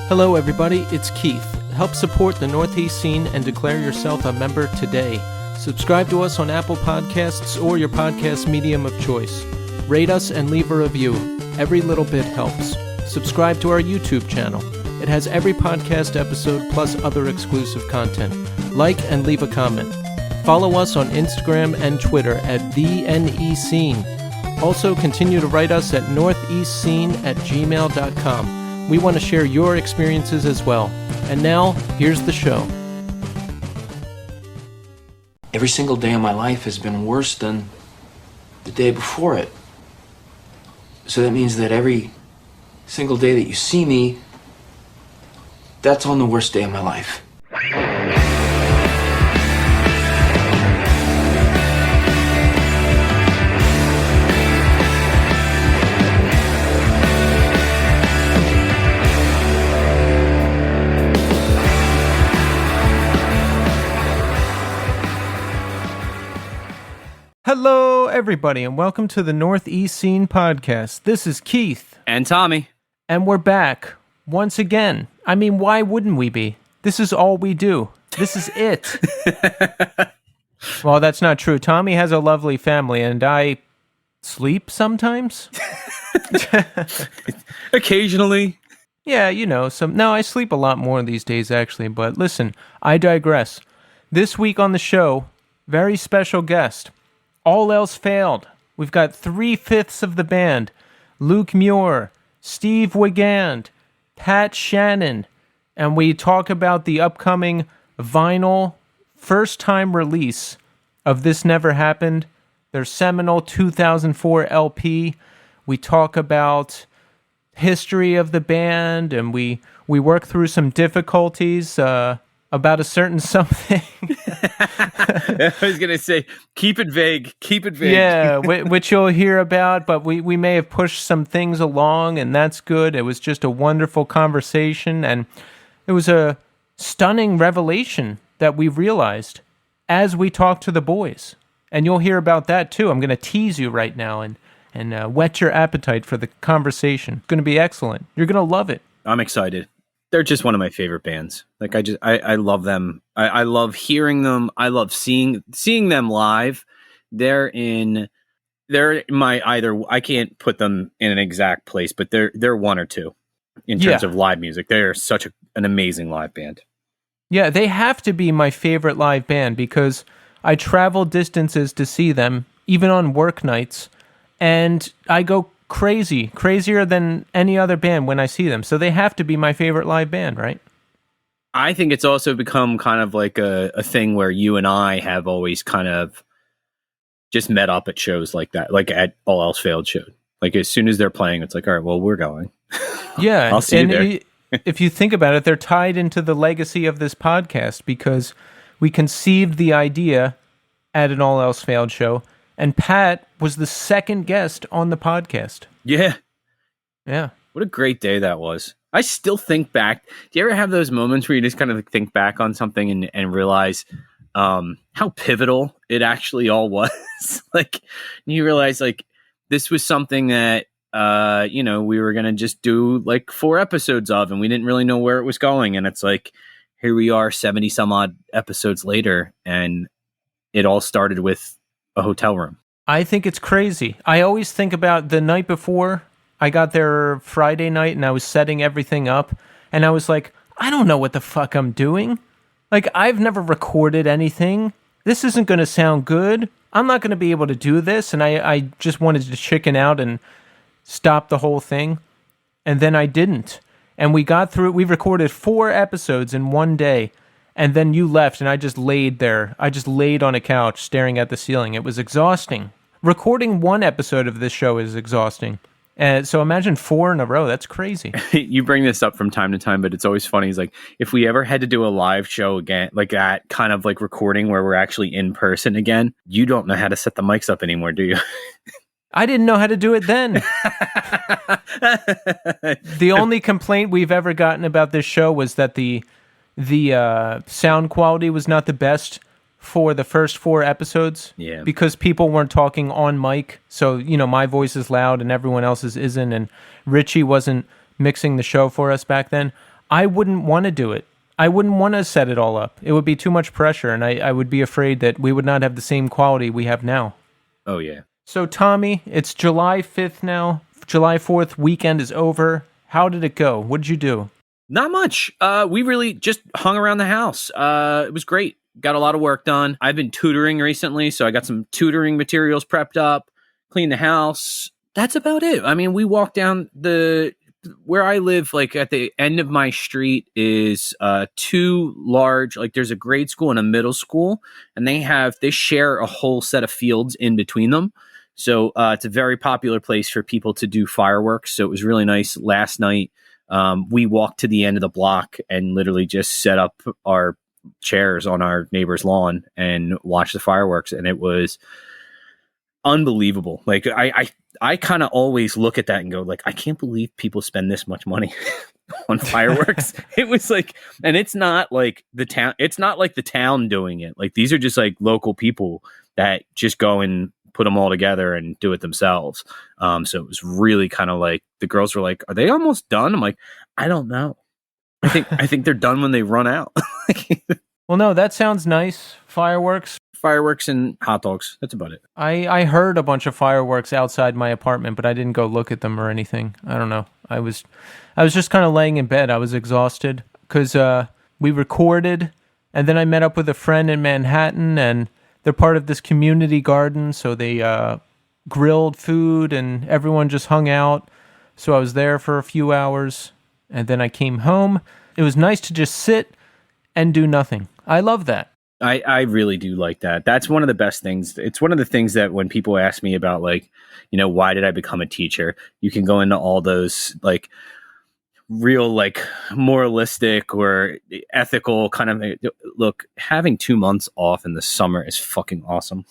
Hello everybody, it's Keith. Help support the Northeast scene and declare yourself a member today. Subscribe to us on Apple Podcasts or your podcast medium of choice. Rate us and leave a review. Every little bit helps. Subscribe to our YouTube channel. It has every podcast episode plus other exclusive content. Like and leave a comment. Follow us on Instagram and Twitter at TheNEScene. Also, continue to write us at northeastscene@gmail.com. We want to share your experiences as well. And now, here's the show. Every single day of my life has been worse than the day before it. So that means that every single day that you see me, that's on the worst day of my life. Hello, everybody, and welcome to the Northeast Scene Podcast. This is Keith. And Tommy. And we're back once again. I mean, why wouldn't we be? This is all we do. This is it. Well, that's not true. Tommy has a lovely family, and I sleep sometimes. Occasionally. Yeah, you know, no, I sleep a lot more these days, actually. But listen, I digress. This week on the show, very special guest. All else failed. We've got 3/5 of the band. Luke Muir, Steve Wiegand, Pat Shannon, and we talk about the upcoming vinyl first-time release of This Never Happened, their seminal 2004 LP. We talk about history of the band, and we work through some difficulties about a certain something. I was going to say, keep it vague. Yeah, which you'll hear about, but we may have pushed some things along, and that's good. It was just a wonderful conversation, and it was a stunning revelation that we realized as we talked to the boys. And you'll hear about that, too. I'm going to tease you right now and whet your appetite for the conversation. It's going to be excellent. You're going to love it. I'm excited. They're just one of my favorite bands. Like I love them. I love hearing them. I love seeing them live. They're my either. I can't put them in an exact place, but they're one or two in terms of live music. They're such an amazing live band. Yeah, they have to be my favorite live band because I travel distances to see them, even on work nights, and I go crazier than any other band when I see them. So they have to be my favorite live band, right? I think it's also become kind of like a thing where you and I have always kind of just met up at shows like that, like at All Else Failed show. Like as soon as they're playing, it's like, all right, well, we're going. Yeah. I'll see you there. If you think about it, they're tied into the legacy of this podcast because we conceived the idea at an All Else Failed show. And Pat was the second guest on the podcast. Yeah. Yeah. What a great day that was. I still think back. Do you ever have those moments where you just kind of think back on something and realize how pivotal it actually all was? Like, you realize, like, this was something that, we were going to just do, like, 4 episodes of, and we didn't really know where it was going. And it's like, here we are 70 some odd episodes later, and it all started with a hotel room. I think it's crazy. I always think about the night before. I got there Friday night and I was setting everything up and I was like, I don't know what the fuck I'm doing. Like, I've never recorded anything. This isn't going to sound good. I'm not going to be able to do this. And I just wanted to chicken out and stop the whole thing. And then I didn't. And we got through it. We recorded 4 episodes in one day. And then you left, and I just laid there. I just laid on a couch staring at the ceiling. It was exhausting. Recording 1 episode of this show is exhausting. And so imagine 4 in a row. That's crazy. You bring this up from time to time, but it's always funny. It's like, if we ever had to do a live show again, like that kind of like recording where we're actually in person again, you don't know how to set the mics up anymore, do you? I didn't know how to do it then. The only complaint we've ever gotten about this show was that the sound quality was not the best for the first 4 episodes. Yeah. Because people weren't talking on mic. So, you know, my voice is loud and everyone else's isn't. And Richie wasn't mixing the show for us back then. I wouldn't want to do it. I wouldn't want to set it all up. It would be too much pressure, and I would be afraid that we would not have the same quality we have now. Oh, yeah. So, Tommy, it's July 5th now. July 4th, weekend is over. How did it go? What did you do? Not much. We really just hung around the house. It was great. Got a lot of work done. I've been tutoring recently, so I got some tutoring materials prepped up, cleaned the house. That's about it. I mean, we walked down where I live, like at the end of my street is two large, like there's a grade school and a middle school, and they share a whole set of fields in between them. So it's a very popular place for people to do fireworks. So it was really nice. Last night, we walked to the end of the block and literally just set up our chairs on our neighbor's lawn and watched the fireworks. And it was unbelievable. Like I kind of always look at that and go like, I can't believe people spend this much money on fireworks. It was like, and it's not like the town doing it. Like these are just like local people that just go and put them all together and do it themselves. So it was really kind of like the girls were like, are they almost done? I'm like, I don't know. I think they're done when they run out. Well, no, that sounds nice. Fireworks And hot dogs. That's about it. I heard a bunch of fireworks outside my apartment, but I didn't go look at them or anything. I don't know. I was just kind of laying in bed. I was exhausted because we recorded, and then I met up with a friend in Manhattan, and they're part of this community garden, so they grilled food, and everyone just hung out. So I was there for a few hours, and then I came home. It was nice to just sit and do nothing. I love that. I really do like that. That's one of the best things. It's one of the things that when people ask me about, like, you know, why did I become a teacher? You can go into all those, like, real, like, moralistic or ethical kind of, look, having 2 months off in the summer is fucking awesome.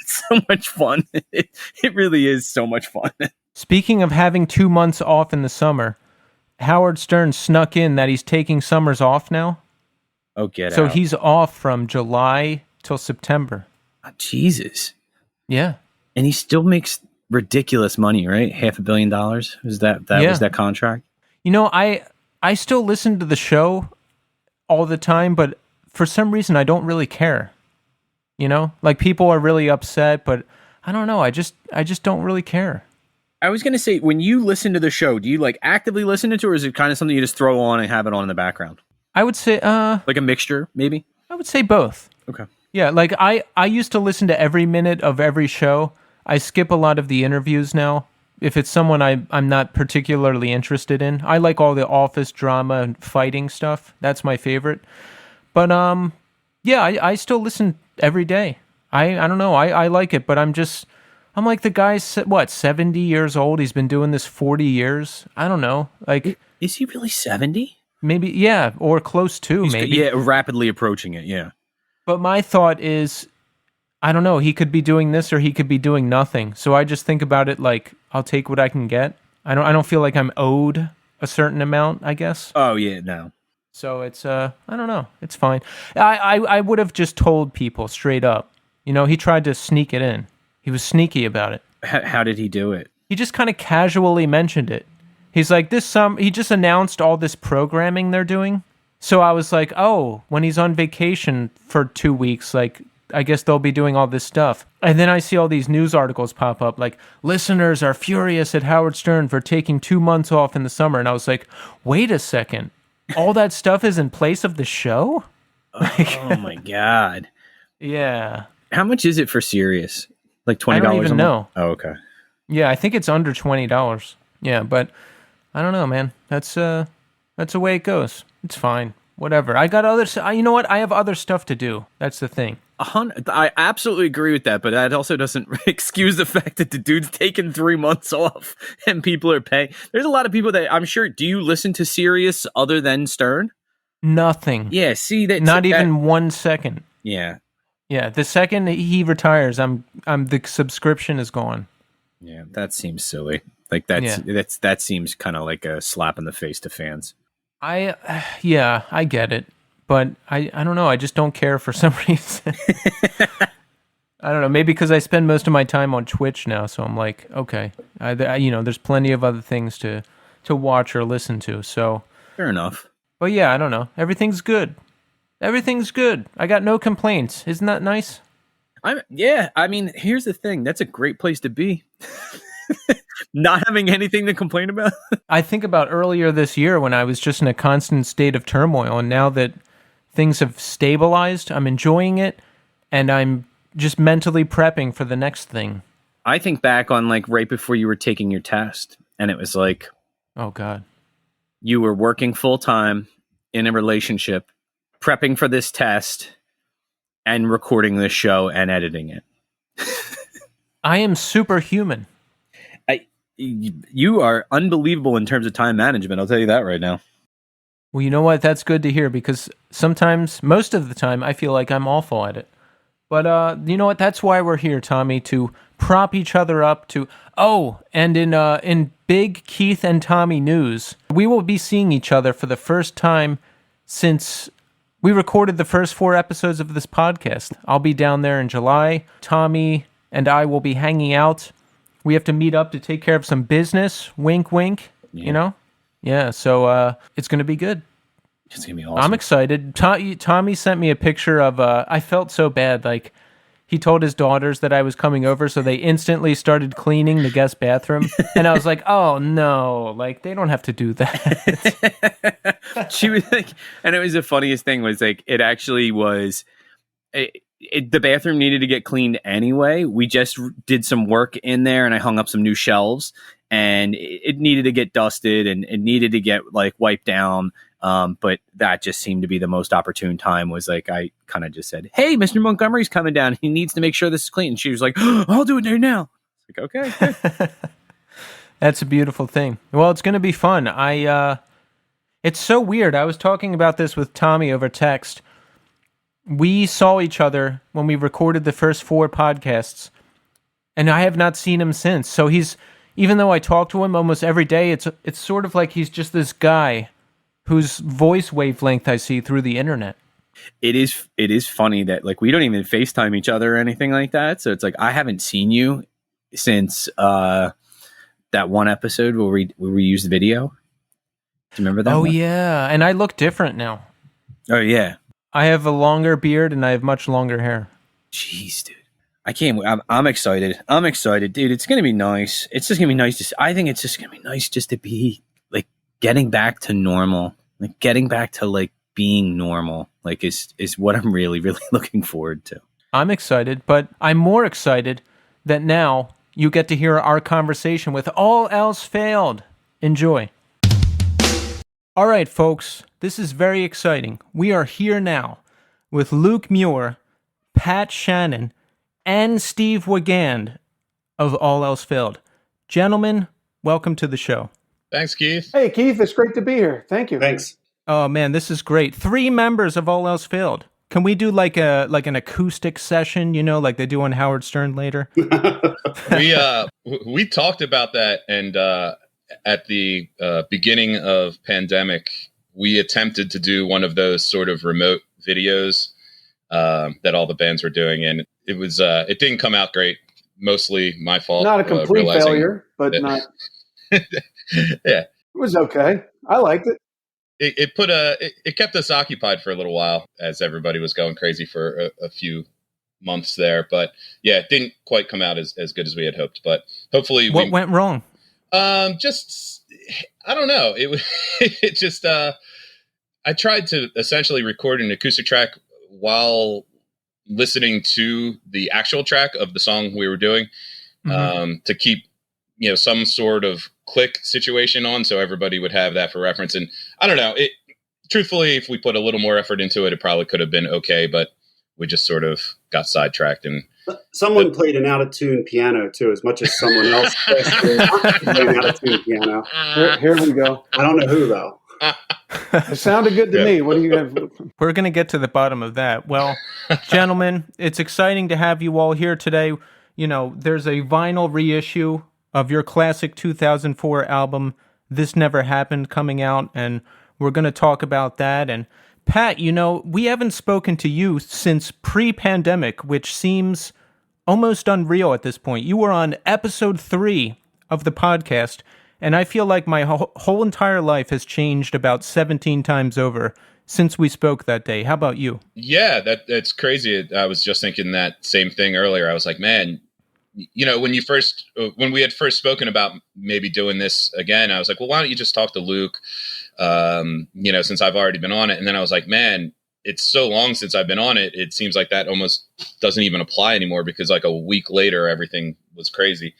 It's so much fun. It really is so much fun. Speaking of having 2 months off in the summer, Howard Stern snuck in that he's taking summers off now. Oh, get out. So he's off from July till September. Oh, Jesus. Yeah. And he still makes ridiculous money, right? $500 million. Was that contract? You know, I still listen to the show all the time, but for some reason I don't really care. You know? Like people are really upset, but I don't know. I just don't really care. I was going to say, when you listen to the show, do you like actively listen to it, or is it kind of something you just throw on and have it on in the background? I would say like a mixture, maybe? I would say both. Okay. Yeah, like I used to listen to every minute of every show. I skip a lot of the interviews now. If it's someone I'm not particularly interested in. I like all the office drama and fighting stuff. That's my favorite. But yeah, I still listen every day. I don't know. I like it, but I'm like the guy's, what, 70 years old? He's been doing this 40 years? I don't know. Like, is he really 70? Maybe, yeah, or close to, maybe. Yeah, rapidly approaching it, yeah. But my thought is, I don't know, he could be doing this or he could be doing nothing. So I just think about it like, I'll take what I can get. I don't feel like I'm owed a certain amount, I guess. Oh, yeah, no. So it's, I don't know, it's fine. I would have just told people straight up. You know, he tried to sneak it in. He was sneaky about it. How did he do it? He just kind of casually mentioned it. He's like, he just announced all this programming they're doing. So I was like, oh, when he's on vacation for 2 weeks, like, I guess they'll be doing all this stuff. And then I see all these news articles pop up, like, listeners are furious at Howard Stern for taking 2 months off in the summer. And I was like, wait a second. All that stuff is in place of the show? Oh, my God. Yeah. How much is it for Sirius? Like $20 I don't even know. Oh, okay. Yeah, I think it's under $20. Yeah, but I don't know, man. That's the way it goes. It's fine. Whatever. I got you know what? I have other stuff to do. That's the thing. I absolutely agree with that, but that also doesn't excuse the fact that the dude's taking 3 months off and people are paying. There's a lot of people that I'm sure. Do you listen to Sirius other than Stern? Nothing. Yeah. See that. Not even 1 second. Yeah. Yeah. The second he retires, the subscription is gone. Yeah, that seems silly. Like that seems kind of like a slap in the face to fans. Yeah, I get it, but I don't know. I just don't care for some reason. I don't know. Maybe because I spend most of my time on Twitch now, so I'm like, okay, there's plenty of other things to watch or listen to. So fair enough. But yeah, I don't know. Everything's good. Everything's good. I got no complaints. Isn't that nice? I mean, here's the thing. That's a great place to be. Not having anything to complain about. I think about earlier this year when I was just in a constant state of turmoil, and now that things have stabilized, I'm enjoying it, and I'm just mentally prepping for the next thing. I think back on like right before you were taking your test, and it was like, oh God, you were working full time in a relationship, prepping for this test, and recording this show and editing it. I am superhuman. You are unbelievable in terms of time management. I'll tell you that right now. Well, you know what? That's good to hear, because sometimes, most of the time, I feel like I'm awful at it. But you know what? That's why we're here, Tommy, to prop each other up. And in big Keith and Tommy news, we will be seeing each other for the first time since we recorded the first 4 episodes of this podcast. I'll be down there in July. Tommy and I will be hanging out. We have to meet up to take care of some business. Wink, wink. Yeah. You know? Yeah, so it's going to be good. It's going to be awesome. I'm excited. Tommy sent me a picture of, I felt so bad. Like, he told his daughters that I was coming over, so they instantly started cleaning the guest bathroom. And I was like, oh no, like, they don't have to do that. She was like, and it was the funniest thing was like, it actually was, the bathroom needed to get cleaned anyway. We just did some work in there, and I hung up some new shelves, and it needed to get dusted, and it needed to get like wiped down. But that just seemed to be the most opportune time. Was like, I kind of just said, hey, Mr. Montgomery's coming down. He needs to make sure this is clean. And she was like, oh, I'll do it there now. Like, okay. Good. That's a beautiful thing. Well, it's going to be fun. It's so weird. I was talking about this with Tommy over text. We saw each other when we recorded the first 4 podcasts, and I have not seen him since. So even though I talk to him almost every day, it's sort of like he's just this guy whose voice wavelength I see through the internet. It is funny that like we don't even FaceTime each other or anything like that. So it's like I haven't seen you since that one episode where we used video. Do you remember that? Oh one? yeah, and I look different now. Oh yeah. I have a longer beard and I have much longer hair. Jeez, dude. I can't. I'm excited. I'm excited, dude. It's gonna be nice. It's just gonna be nice. I think it's just gonna be nice just to be like getting back to normal, like getting back to like being normal. Like is what I'm really, really looking forward to. I'm excited, but I'm more excited that now you get to hear our conversation with All Else Failed. Enjoy. All right, folks, this is very exciting. We are here now with Luke Muir, Pat Shannon, and Steve Wiegand of All Else Failed. Gentlemen, welcome to the show. Thanks, Keith. Hey, Keith, it's great to be here. Thank you. Thanks. Oh man, this is great. 3 members of All Else Failed. Can we do like an acoustic session, like they do on Howard Stern later? We talked about that, and at the beginning of pandemic, we attempted to do one of those sort of remote videos that all the bands were doing, and it didn't come out great. Mostly my fault. Not a complete failure, but that, not. Yeah, It was okay. I liked it. It kept us occupied for a little while as everybody was going crazy for a few months there. But yeah, it didn't quite come out as good as we had hoped. But hopefully, what went wrong? Just I don't know. It just I tried to essentially record an acoustic track while listening to the actual track of the song we were doing, to keep some sort of click situation on, so everybody would have that for reference. And I don't know, truthfully, if we put a little more effort into it, it probably could have been okay, but we just sort of got sidetracked. And someone played an out-of-tune piano too, as much as someone else played an out-of-tune piano. Here we go. I don't know who though. It sounded good to me. What do you have? We're going to get to the bottom of that. Well, gentlemen, it's exciting to have you all here today. There's a vinyl reissue of your classic 2004 album, This Never Happened, coming out, and we're going to talk about that. And Pat, we haven't spoken to you since pre-pandemic, which seems almost unreal at this point. You were on episode 3 of the podcast, And I feel like my whole entire life has changed about 17 times over since we spoke that day. How about you? Yeah, that's crazy. I was just thinking that same thing earlier. I was like, man, when we had first spoken about maybe doing this again, I was like, well, why don't you just talk to Luke? Since I've already been on it. And then I was like, man, it's so long since I've been on it. It seems like that almost doesn't even apply anymore because like a week later, everything was crazy.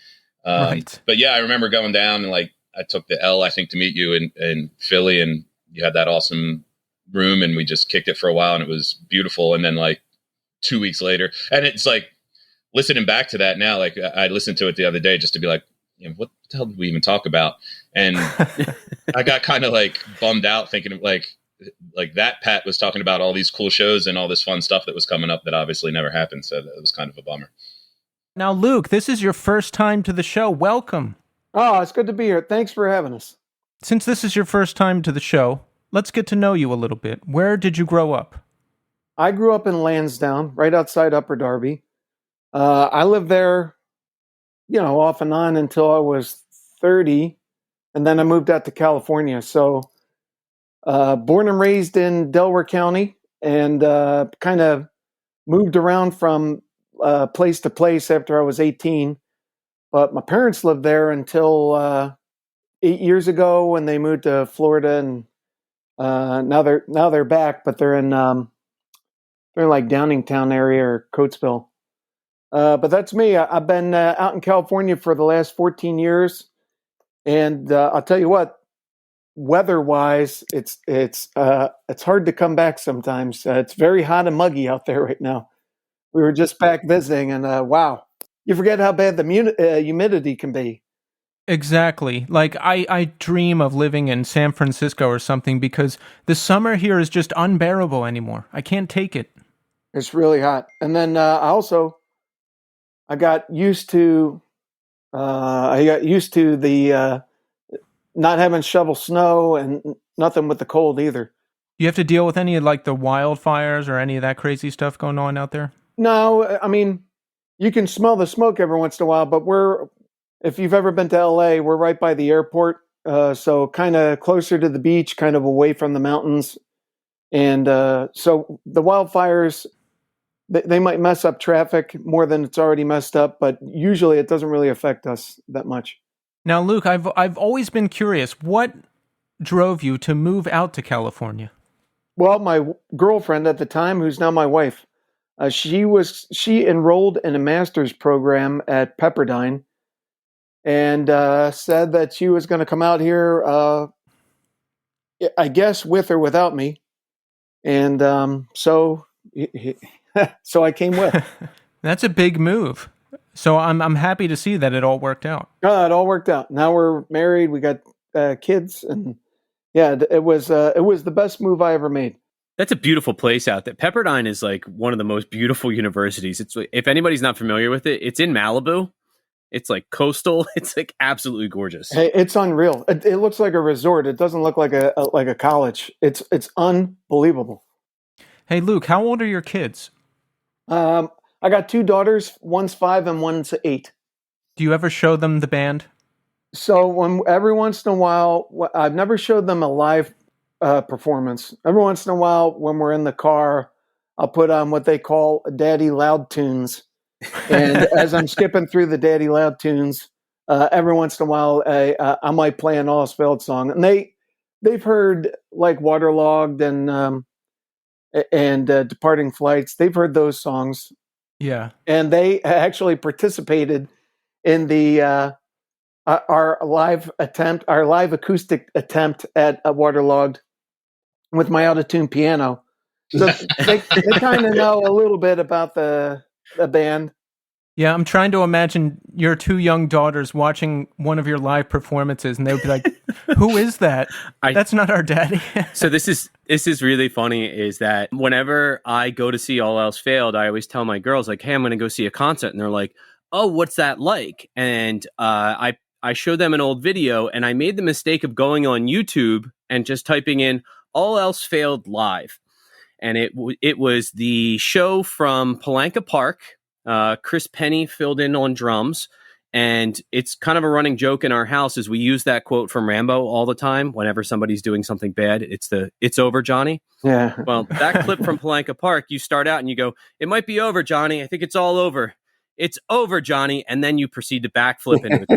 Right. But yeah, I remember going down and like I took the L, I think, to meet you in Philly, and you had that awesome room, and we just kicked it for a while, and it was beautiful. And then like 2 weeks later, and it's like listening back to that now, like I listened to it the other day just to be like, what the hell did we even talk about? And I got kind of like bummed out thinking of like that Pat was talking about all these cool shows and all this fun stuff that was coming up that obviously never happened. So that was kind of a bummer. Now, Luke, this is your first time to the show. Welcome. Oh, it's good to be here. Thanks for having us. Since this is your first time to the show, let's get to know you a little bit. Where did you grow up? I grew up in Lansdowne, right outside Upper Darby. I lived there, off and on until I was 30, and then I moved out to California. So, born and raised in Delaware County, and kind of moved around from place to place after I was 18. But my parents lived there until 8 years ago when they moved to Florida, and now they're back, but they're in like Downingtown area or Coatesville. But that's me. I've been out in California for the last 14 years, and I'll tell you what, weather-wise, it's hard to come back sometimes. It's very hot and muggy out there right now. We were just back visiting, and wow, you forget how bad the humidity can be. Exactly. Like, I dream of living in San Francisco or something because the summer here is just unbearable anymore. I can't take it. It's really hot. And then I got used to the not having shovel snow and nothing with the cold either. Do you have to deal with any of like the wildfires or any of that crazy stuff going on out there? No, I mean, you can smell the smoke every once in a while, but if you've ever been to LA, we're right by the airport. So kind of closer to the beach, kind of away from the mountains. And so the wildfires, they might mess up traffic more than it's already messed up, but usually it doesn't really affect us that much. Now, Luke, I've always been curious. What drove you to move out to California? Well, my girlfriend at the time, who's now my wife, she enrolled in a master's program at Pepperdine, and said that she was going to come out here, I guess, with or without me, and so I came with. That's a big move. So I'm happy to see that it all worked out. It all worked out. Now we're married. We got kids, and yeah, it was the best move I ever made. That's a beautiful place out there. Pepperdine is like one of the most beautiful universities. It's, if anybody's not familiar with it, it's in Malibu. It's like coastal. It's like absolutely gorgeous. Hey, it's unreal. It looks like a resort. It doesn't look like a college. It's unbelievable. Hey, Luke, how old are your kids? I got 2 daughters. One's 5 and one's 8. Do you ever show them the band? So every once in a while, I've never showed them a live performance. Every once in a while, when we're in the car, I'll put on what they call Daddy Loud tunes. And as I'm skipping through the Daddy Loud tunes, every once in a while, I might play an All Spelled song. And they've heard like Waterlogged and Departing Flights. They've heard those songs. Yeah. And they actually participated in the our live acoustic attempt at Waterlogged with my out-of-tune piano. So they kind of know a little bit about the band. Yeah, I'm trying to imagine your 2 young daughters watching one of your live performances, and they would be like, "Who is that? That's not our daddy." So this is really funny. Is that whenever I go to see All Else Failed, I always tell my girls like, "Hey, I'm going to go see a concert," and they're like, "Oh, what's that like?" And I show them an old video, and I made the mistake of going on YouTube and just typing in All Else Failed live, and it was the show from Palanca Park. Chris Penny filled in on drums, And it's kind of a running joke in our house is we use that quote from Rambo all the time. Whenever somebody's doing something bad, it's over, Johnny. Yeah. Well, that clip from Palanca Park, you start out and you go, it might be over, Johnny. I think it's all over. It's over, Johnny. And then you proceed to backflip into the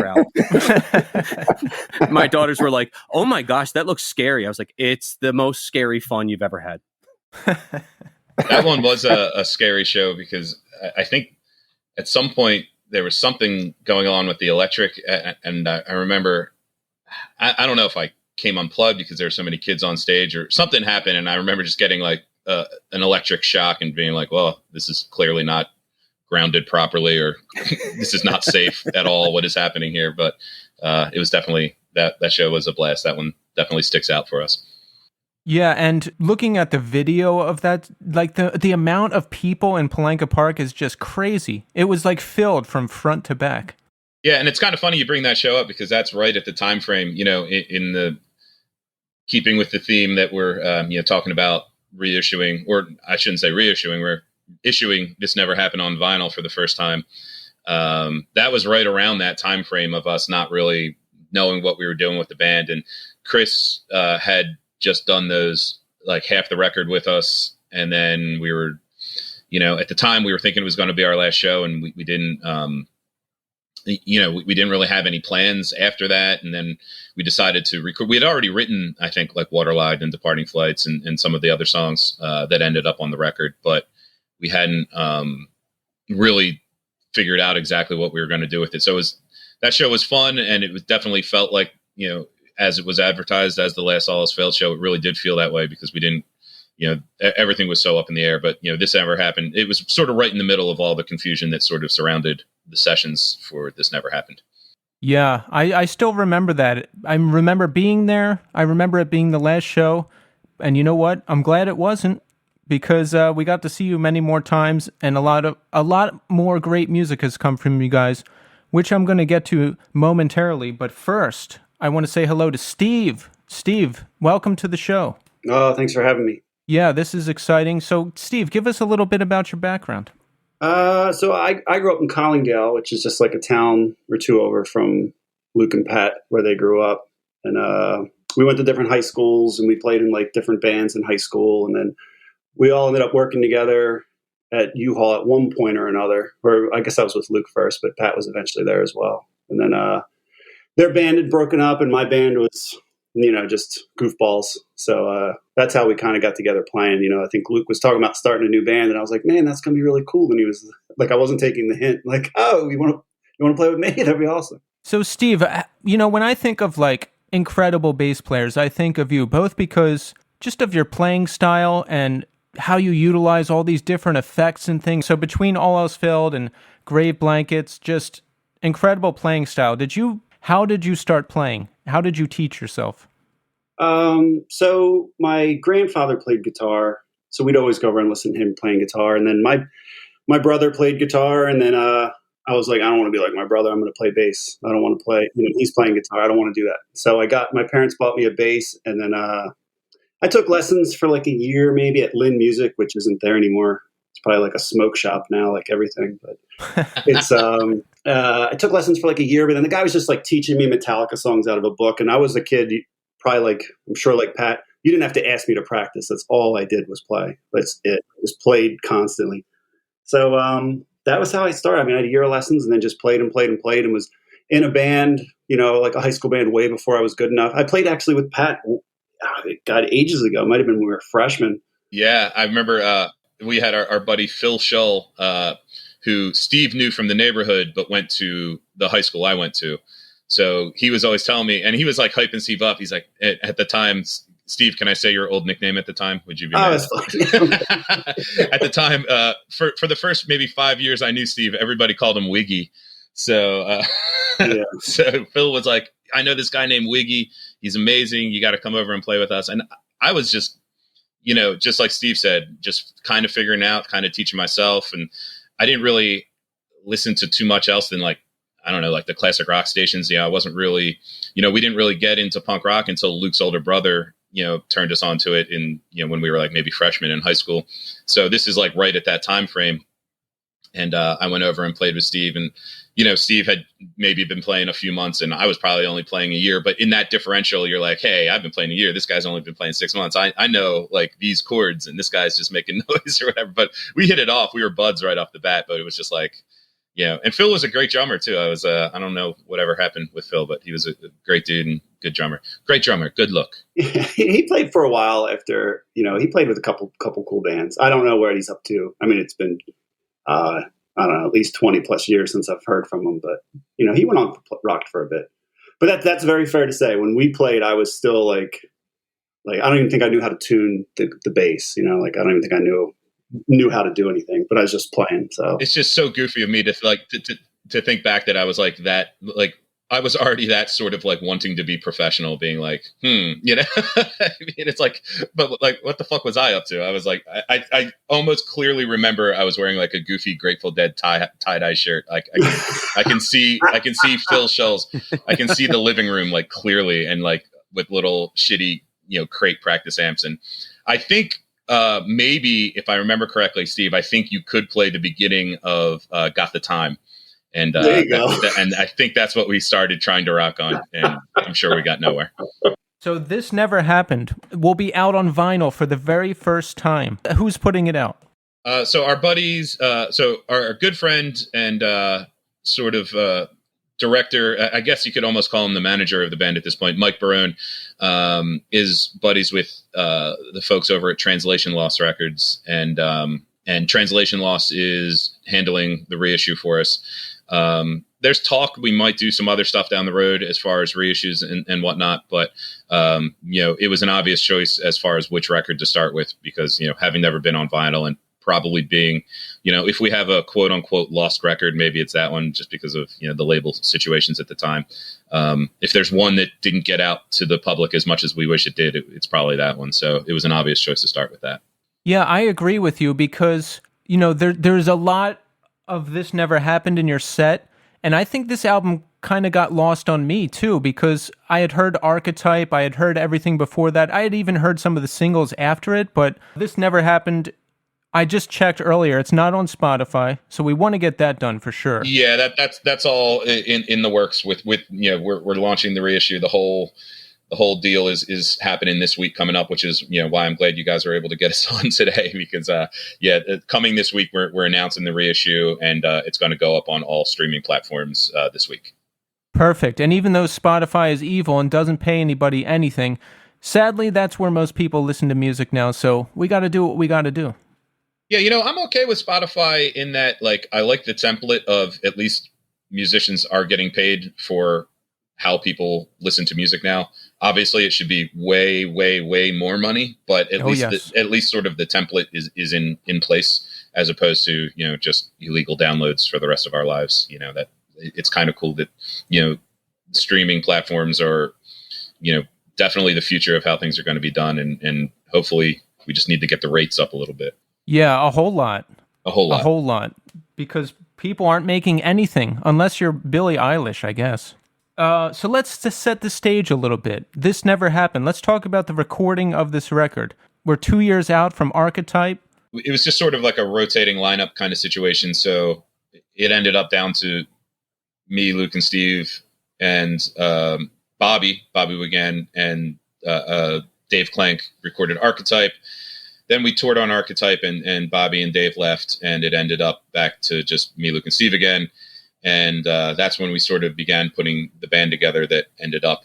crowd. My daughters were like, oh my gosh, that looks scary. I was like, it's the most scary fun you've ever had. That one was a scary show because I think at some point there was something going on with the electric. And I remember, I don't know if I came unplugged because there were so many kids on stage or something happened. And I remember just getting like an electric shock and being like, well, this is clearly not grounded properly, or this is not safe at all. What is happening here? But it was definitely that show was a blast. That one definitely sticks out for us. Yeah, and looking at the video of that, like the amount of people in Palanca Park is just crazy. It was like filled from front to back. Yeah, and it's kind of funny you bring that show up because that's right at the time frame, in the keeping with the theme that we're talking about reissuing, or I shouldn't say reissuing, we're issuing This Never Happened on vinyl for the first time. That was right around that time frame of us not really knowing what we were doing with the band, and Chris had just done those like half the record with us, and then we were at the time we were thinking it was going to be our last show, and we didn't we didn't really have any plans after that. And then we decided to record. We had already written, I think, like Waterlogged and Departing Flights and some of the other songs that ended up on the record, but we hadn't really figured out exactly what we were going to do with it. So that show was fun, and it was definitely felt like, as it was advertised as the last All Else Failed show, it really did feel that way because we didn't, everything was so up in the air. But, This Never Happened. It was sort of right in the middle of all the confusion that sort of surrounded the sessions for This Never Happened. Yeah, I still remember that. I remember being there. I remember it being the last show. And you know what? I'm glad it wasn't, because we got to see you many more times, and a lot more great music has come from you guys, which I'm going to get to momentarily. But first, I want to say hello to Steve. Steve, welcome to the show. Oh, thanks for having me. Yeah, this is exciting. So, Steve, give us a little bit about your background. So I grew up in Collingdale, which is just like a town or two over from Luke and Pat, where they grew up. And we went to different high schools, and we played in like different bands in high school. And then we all ended up working together at U-Haul at one point or another. Or I guess I was with Luke first, but Pat was eventually there as well. And then their band had broken up, and my band was, just goofballs. So that's how we kind of got together playing. I think Luke was talking about starting a new band, and I was like, man, that's going to be really cool. And he was like, I wasn't taking the hint. Like, oh, you want to play with me? That'd be awesome. So, Steve, when I think of like incredible bass players, I think of you, both because just of your playing style and how you utilize all these different effects and things. So between All Else Failed and Grave Blankets, just incredible playing style. How did you start playing? How did you teach yourself? So my grandfather played guitar, so we'd always go over and listen to him playing guitar. And then my brother played guitar, and then I was like, I don't want to be like my brother. I'm going to play bass. I don't want to play. He's playing guitar. I don't want to do that. So my parents bought me a bass, and then I took lessons for like a year, maybe at Lynn Music, which isn't there anymore. It's probably like a smoke shop now, like everything. But it's I took lessons for like a year, but then the guy was just like teaching me Metallica songs out of a book. And I was a kid, probably like, I'm sure like Pat, you didn't have to ask me to practice. That's all I did was play. That's it. I just played constantly. So that was how I started. I mean, I had a year of lessons and then just played and played and played, and was in a band, like a high school band way before I was good enough. I played actually with Pat, God, ages ago. It might have been when we were freshmen. Yeah, I remember we had our buddy Phil Shull, who Steve knew from the neighborhood, but went to the high school I went to. So he was always telling me, and he was like hyping Steve up. He's like, at the time, Steve, can I say your old nickname at the time? Would you be mad? At the time, for the first maybe 5 years I knew Steve, everybody called him Wiggy. So, so Phil was like, I know this guy named Wiggy. He's amazing. You got to come over and play with us. And I was just, just like Steve said, just kind of figuring out, kind of teaching myself. And I didn't really listen to too much else than like, I don't know, like the classic rock stations. I wasn't really, we didn't really get into punk rock until Luke's older brother, turned us onto it in, when we were like maybe freshmen in high school. So this is like right at that time frame. And I went over and played with Steve, and Steve had maybe been playing a few months, and I was probably only playing a year. But in that differential, you're like, hey, I've been playing a year. This guy's only been playing 6 months. I know like these chords, and this guy's just making noise or whatever. But we hit it off. We were buds right off the bat. But it was just like, and Phil was a great drummer too. I don't know whatever happened with Phil, but he was a great dude and good drummer. Great drummer, good look. He played for a while after, he played with a couple cool bands. I don't know where he's up to. I mean, it's been, I don't know, at least 20 plus years since I've heard from him, but he went on rocked for a bit. But that's very fair to say. When we played, I was still like I don't even think I knew how to tune the bass. I don't even think I knew how to do anything, but I was just playing. So it's just so goofy of me to to think back that I was like that, like I was already that sort of like wanting to be professional, being like, I mean, it's like, but like, what the fuck was I up to? I was like, I almost clearly remember I was wearing like a goofy Grateful Dead tie-dye shirt. Like I can see Phil Shells. I can see the living room like clearly, and like with little shitty, crate practice amps. And I think maybe if I remember correctly, Steve, I think you could play the beginning of Got the Time. And there you go. And I think that's what we started trying to rock on, and I'm sure we got nowhere. So This Never Happened will be out on vinyl for the very first time. Who's putting it out? So our buddies, so our good friend and sort of director, I guess you could almost call him the manager of the band at this point, Mike Barone, is buddies with the folks over at Translation Loss Records, and Translation Loss is handling the reissue for us. There's talk we might do some other stuff down the road as far as reissues and whatnot, but it was an obvious choice as far as which record to start with, because having never been on vinyl and probably being, if we have a quote unquote lost record, maybe it's that one, just because of the label situations at the time. If there's one that didn't get out to the public as much as we wish it did, it's probably that one. So it was an obvious choice to start with that. Yeah, I agree with you, because there's a lot of This Never Happened in your set, and I think this album kind of got lost on me too, because I had heard Archetype, I had heard everything before that, I had even heard some of the singles after it, but This Never Happened, I just checked earlier, it's not on Spotify, so we want to get that done for sure. Yeah, that's all in the works with we're launching the reissue. The whole deal is happening this week coming up, which is why I'm glad you guys were able to get us on today, because coming this week we're announcing the reissue, and it's going to go up on all streaming platforms this week. Perfect. And even though Spotify is evil and doesn't pay anybody anything, sadly that's where most people listen to music now, so we got to do what we got to do. Yeah, I'm okay with Spotify in that, like, I like the template of at least musicians are getting paid for how people listen to music now. Obviously, it should be way, way, way more money, but at least sort of the template is in place, as opposed to just illegal downloads for the rest of our lives. That it's kind of cool that streaming platforms are definitely the future of how things are going to be done, and hopefully we just need to get the rates up a little bit. Yeah, a whole lot, because people aren't making anything unless you're Billie Eilish, I guess. So let's just set the stage a little bit. This Never Happened. Let's talk about the recording of this record. We're 2 years out from Archetype. It was just sort of like a rotating lineup kind of situation. So it ended up down to me, Luke, and Steve, and Bobby Wiegand, and Dave Clank recorded Archetype. Then we toured on Archetype, and Bobby and Dave left, and it ended up back to just me, Luke, and Steve again. And that's when we sort of began putting the band together that ended up,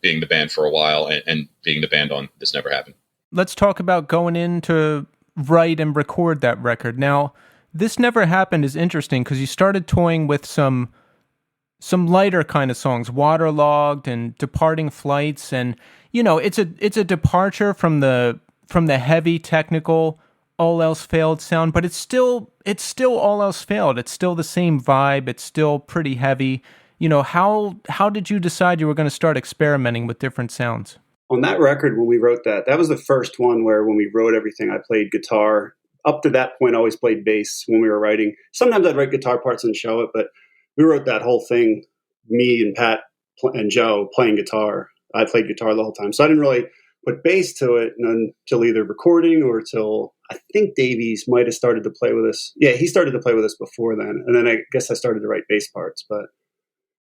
being the band for a while and being the band on This Never Happened. Let's talk about going in to write and record that record. Now, This Never Happened is interesting because you started toying with some lighter kind of songs, Waterlogged and Departing Flights, and it's a departure from the heavy technical All Else Failed sound, but it's still All Else Failed. It's still the same vibe. It's still pretty heavy. How did you decide you were going to start experimenting with different sounds? On that record, when we wrote that was the first one where when we wrote everything, I played guitar. Up to that point, I always played bass when we were writing. Sometimes I'd write guitar parts and show it, but we wrote that whole thing, me and Pat and Joe playing guitar. I played guitar the whole time. So I didn't really put bass to it until either recording or till I think Davies might have started to play with us. Yeah, he started to play with us before then. And then I guess I started to write bass parts. But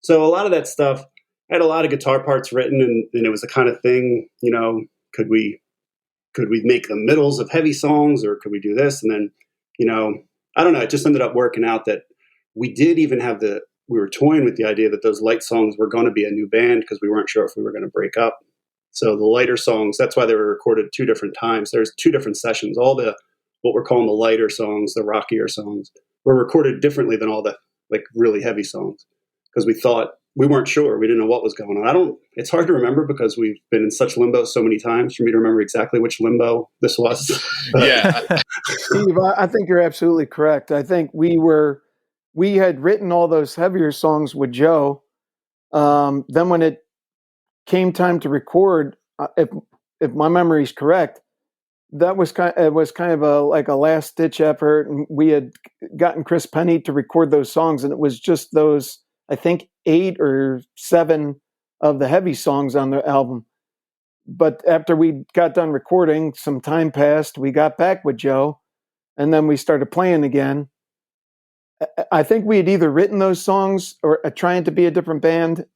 so a lot of that stuff, I had a lot of guitar parts written, and it was the kind of thing, could we make the middles of heavy songs, or could we do this? And then, I don't know, it just ended up working out that we did even have we were toying with the idea that those light songs were going to be a new band because we weren't sure if we were going to break up. So the lighter songs, that's why they were recorded at 2 different times. There's 2 different sessions. All what we're calling the lighter songs, the rockier songs, were recorded differently than all the like really heavy songs because we weren't sure. We didn't know what was going on. It's hard to remember because we've been in such limbo so many times for me to remember exactly which limbo this was. Yeah. Steve, I think you're absolutely correct. I think we had written all those heavier songs with Joe. Then when it came time to record, if my memory is correct, it was kind of a last ditch effort, and we had gotten Chris Penny to record those songs, and it was just those, I think, 8 or 7 of the heavy songs on the album. But after we got done recording, some time passed. We got back with Joe, and then we started playing again. I think we had either written those songs or trying to be a different band,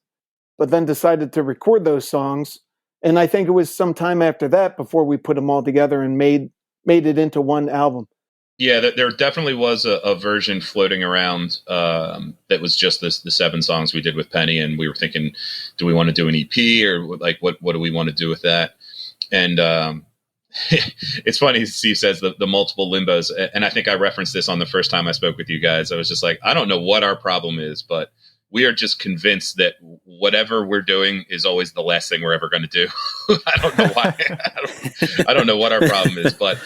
but then decided to record those songs. And I think it was some time after that before we put them all together and made it into one album. Yeah, there definitely was a version floating around that was just the 7 songs we did with Penny, and we were thinking, do we want to do an EP or like what do we want to do with that? And it's funny, Steve says the multiple limbos, and I think I referenced this on the first time I spoke with you guys. I was just like, I don't know what our problem is, but we are just convinced that whatever we're doing is always the last thing we're ever going to do. I don't know why. I don't know what our problem is, but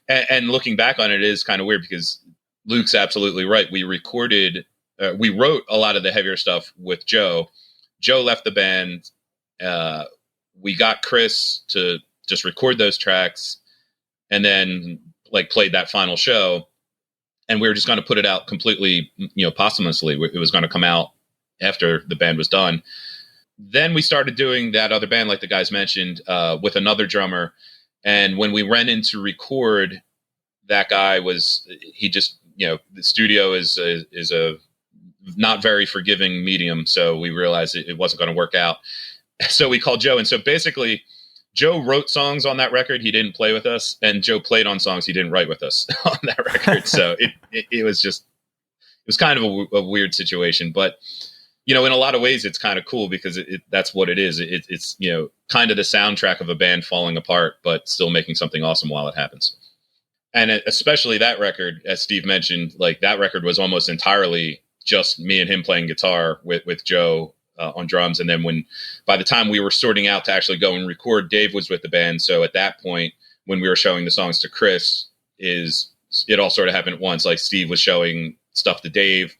and looking back on it, it is kind of weird because Luke's absolutely right. We wrote a lot of the heavier stuff with Joe. Joe left the band. We got Chris to just record those tracks and then like played that final show. And we were just going to put it out completely, posthumously. It was going to come out after the band was done. Then we started doing that other band, like the guys mentioned, with another drummer. And when we ran in to record, that guy the studio is a not very forgiving medium. So we realized it wasn't going to work out. So we called Joe. And so basically Joe wrote songs on that record. He didn't play with us, and Joe played on songs he didn't write with us on that record. So it was kind of a weird situation, but in a lot of ways, it's kind of cool because that's what it is. It's kind of the soundtrack of a band falling apart, but still making something awesome while it happens. And especially that record, as Steve mentioned, like that record was almost entirely just me and him playing guitar with Joe on drums. And then by the time we were sorting out to actually go and record, Dave was with the band. So at that point, when we were showing the songs to Chris, it all sort of happened at once. Like Steve was showing stuff to Dave.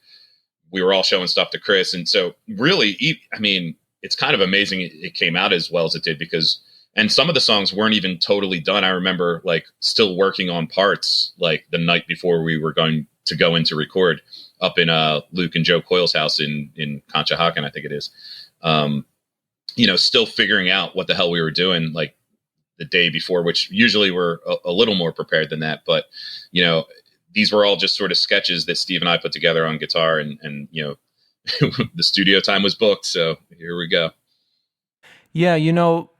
We were all showing stuff to Chris. And so really, it's kind of amazing it came out as well as it did and some of the songs weren't even totally done. I remember like still working on parts like the night before we were going to go in to record up in Luke and Joe Coyle's house in Conshohocken, I think it is. Still figuring out what the hell we were doing like the day before, which usually we're a little more prepared than that. But, these were all just sort of sketches that Steve and I put together on guitar and the studio time was booked. So here we go. Yeah.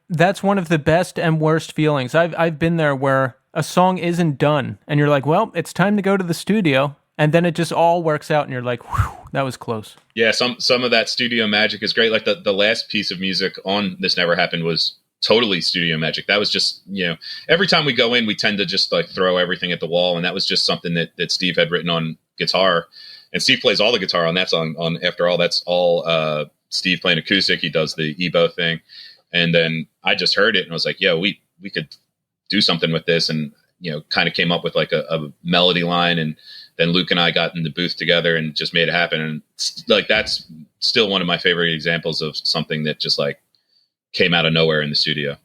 That's one of the best and worst feelings. I've been there where a song isn't done and you're like, well, it's time to go to the studio. And then it just all works out and you're like, whew, that was close. Yeah. Some of that studio magic is great. Like the last piece of music on This Never Happened was totally studio magic. That was just, every time we go in, we tend to just like throw everything at the wall. And that was just something that Steve had written on guitar, and Steve plays all the guitar on that song. On After All, that's all Steve playing acoustic. He does the EBO thing. And then I just heard it and I was like, yeah, we could do something with this. And, kind of came up with like a melody line. And then Luke and I got in the booth together and just made it happen. And like, that's still one of my favorite examples of something that just like came out of nowhere in the studio.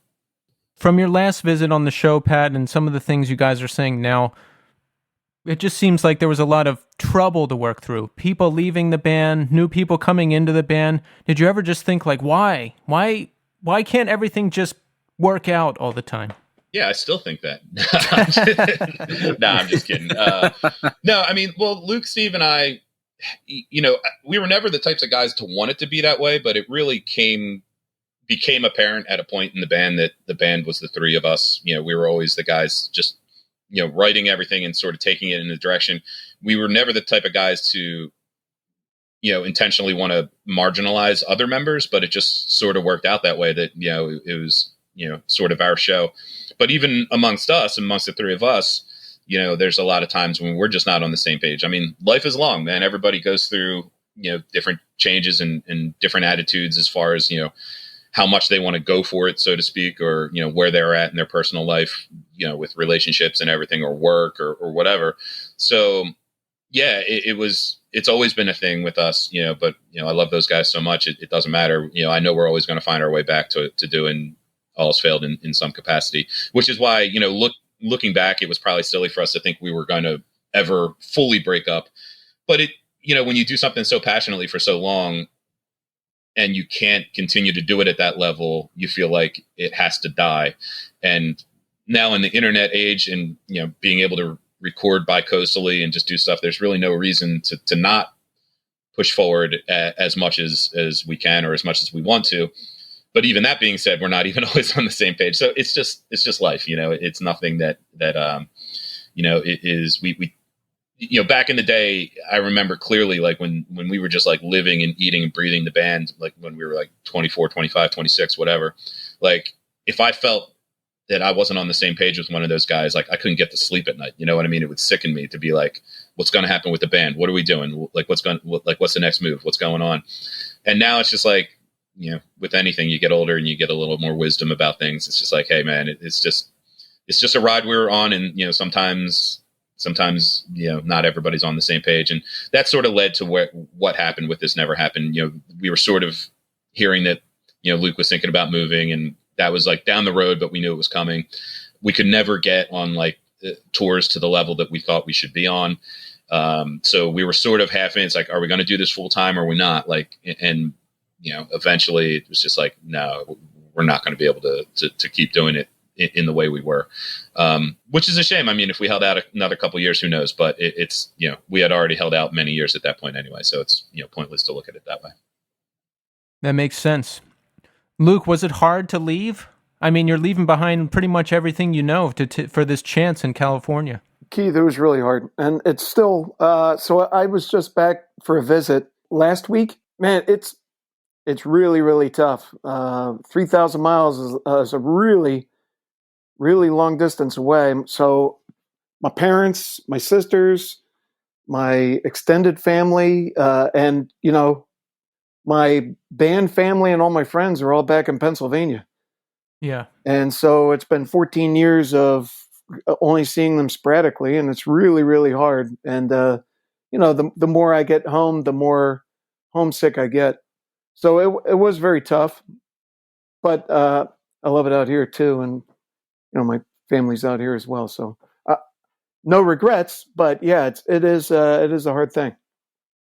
From your last visit on the show, Pat, and some of the things you guys are saying now, it just seems like there was a lot of trouble to work through. People leaving the band, new people coming into the band. Did you ever just think like, why can't everything just work out all the time. Yeah, I still think that. I'm just kidding. No, I mean, well, Luke, Steve, and I, we were never the types of guys to want it to be that way, but it really became apparent at a point in the band that the band was the three of us. We were always the guys just, writing everything and sort of taking it in the direction. We were never the type of guys to, intentionally want to marginalize other members, but it just sort of worked out that way that, it was, sort of our show. But even amongst the three of us, there's a lot of times when we're just not on the same page. I mean, life is long, man. Everybody goes through, different changes and different attitudes as far as, how much they want to go for it, so to speak, or, where they're at in their personal life, with relationships and everything, or work or whatever. So yeah, it's always been a thing with us, but, I love those guys so much. It doesn't matter. I know we're always going to find our way back to doing All's Failed in some capacity, which is why, looking back, it was probably silly for us to think we were going to ever fully break up. But when you do something so passionately for so long and you can't continue to do it at that level, you feel like it has to die. And now in the internet age and, being able to record bi-coastally and just do stuff, there's really no reason to not push forward as much as we can, or as much as we want to. But even that being said, we're not even always on the same page. So it's just life, it's nothing that it is, we back in the day, I remember clearly, like when we were just like living and eating and breathing the band, like when we were like 24, 25, 26, whatever, like if I felt that I wasn't on the same page with one of those guys, like I couldn't get to sleep at night. You know what I mean? It would sicken me to be like, what's going to happen with the band? What are we doing? Like, what's the next move? What's going on? And now it's just like, with anything, you get older and you get a little more wisdom about things. It's just like, hey man, it's just a ride we were on. And, sometimes, not everybody's on the same page. And that sort of led to what happened with This Never Happened. We were sort of hearing that, Luke was thinking about moving, and that was like down the road, but we knew it was coming. We could never get on like tours to the level that we thought we should be on. So we were sort of half in. It's like, are we going to do this full time or are we not? Like, and, eventually it was just like, no, we're not going to be able to keep doing it in the way we were, which is a shame. I mean, if we held out another couple of years, who knows? But it's we had already held out many years at that point anyway, so it's pointless to look at it that way. That makes sense. Luke, was it hard to leave? I mean, you're leaving behind pretty much everything for this chance in California. Keith, it was really hard, and it's still. So I was just back for a visit last week. Man, it's really, really tough. 3,000 miles is a really, really long distance away. So my parents, my sisters, my extended family, and, my band family and all my friends are all back in Pennsylvania. Yeah. And so it's been 14 years of only seeing them sporadically, and it's really, really hard. And, the more I get home, the more homesick I get. So it was very tough, but I love it out here too, and my family's out here as well. So no regrets, but yeah, it is a hard thing.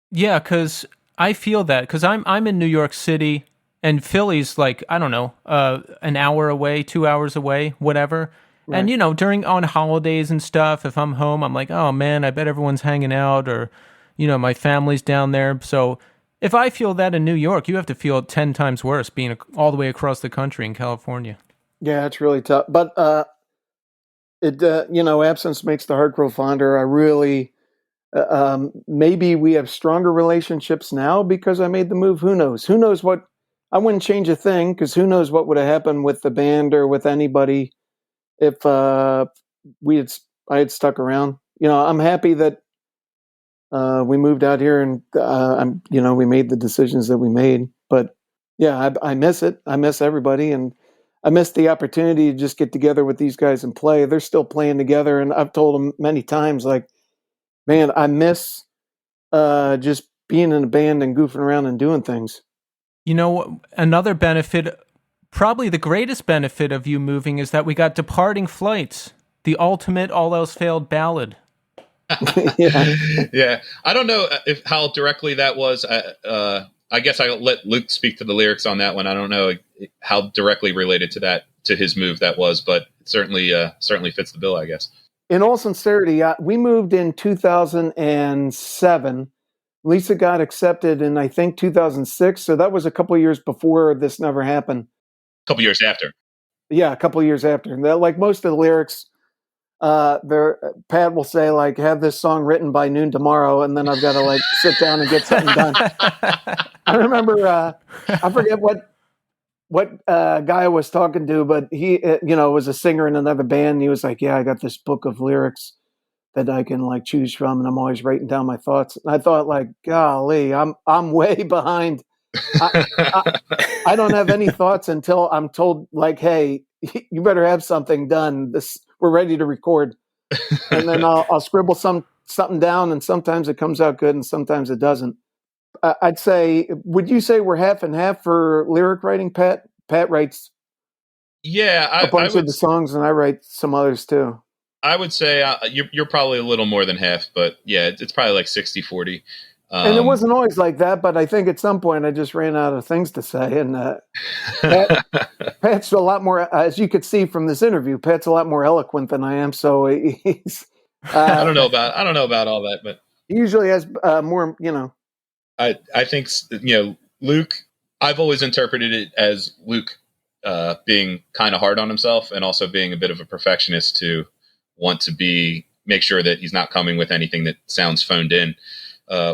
Yeah, because I feel that because I'm in New York City and Philly's like, I don't know, an hour away, 2 hours away, whatever. Right. And on holidays and stuff, if I'm home, I'm like, oh man, I bet everyone's hanging out, or my family's down there. So if I feel that in New York, you have to feel it 10 times worse being all the way across the country in California. Yeah, it's really tough. But absence makes the heart grow fonder. I really, maybe we have stronger relationships now because I made the move. Who knows? Who knows what? I wouldn't change a thing, because who knows what would have happened with the band or with anybody if I had stuck around. I'm happy that we moved out here, and we made the decisions that we made. But yeah, I miss it. I miss everybody, and I miss the opportunity to just get together with these guys and play. They're still playing together, and I've told them many times, like, man, I miss just being in a band and goofing around and doing things. Another benefit, probably the greatest benefit of you moving, is that we got Departing Flights, the ultimate all else failed ballad. Yeah. I don't know how directly that was. I guess I'll let Luke speak to the lyrics on that one. I don't know how directly related to that to his move that was, but it certainly fits the bill, I guess. In all sincerity, we moved in 2007. Lisa got accepted in, I think, 2006. So that was a couple of years before this never happened. A couple years after. Yeah, a couple of years after. And like most of the lyrics, Pat will say, like, have this song written by noon tomorrow, and then I've got to like sit down and get something done. I remember, I forget what guy I was talking to, but he, was a singer in another band. And he was like, yeah, I got this book of lyrics that I can like choose from, and I'm always writing down my thoughts. And I thought, like, golly, I'm way behind. I don't have any thoughts until I'm told, like, hey, you better have something done. We're ready to record. And then I'll scribble something down, and sometimes it comes out good and sometimes it doesn't. I'd say, would you say we're half and half for lyric writing, Pat? Pat writes a bunch of the songs, and I write some others too. I would say you're probably a little more than half, but yeah, it's probably like 60-40. And it wasn't always like that, but I think at some point I just ran out of things to say. And Pat's a lot more, as you could see from this interview, Pat's a lot more eloquent than I am. So he's. I don't know about all that, but he usually has more. I think Luke. I've always interpreted it as Luke being kind of hard on himself, and also being a bit of a perfectionist to want to make sure that he's not coming with anything that sounds phoned in.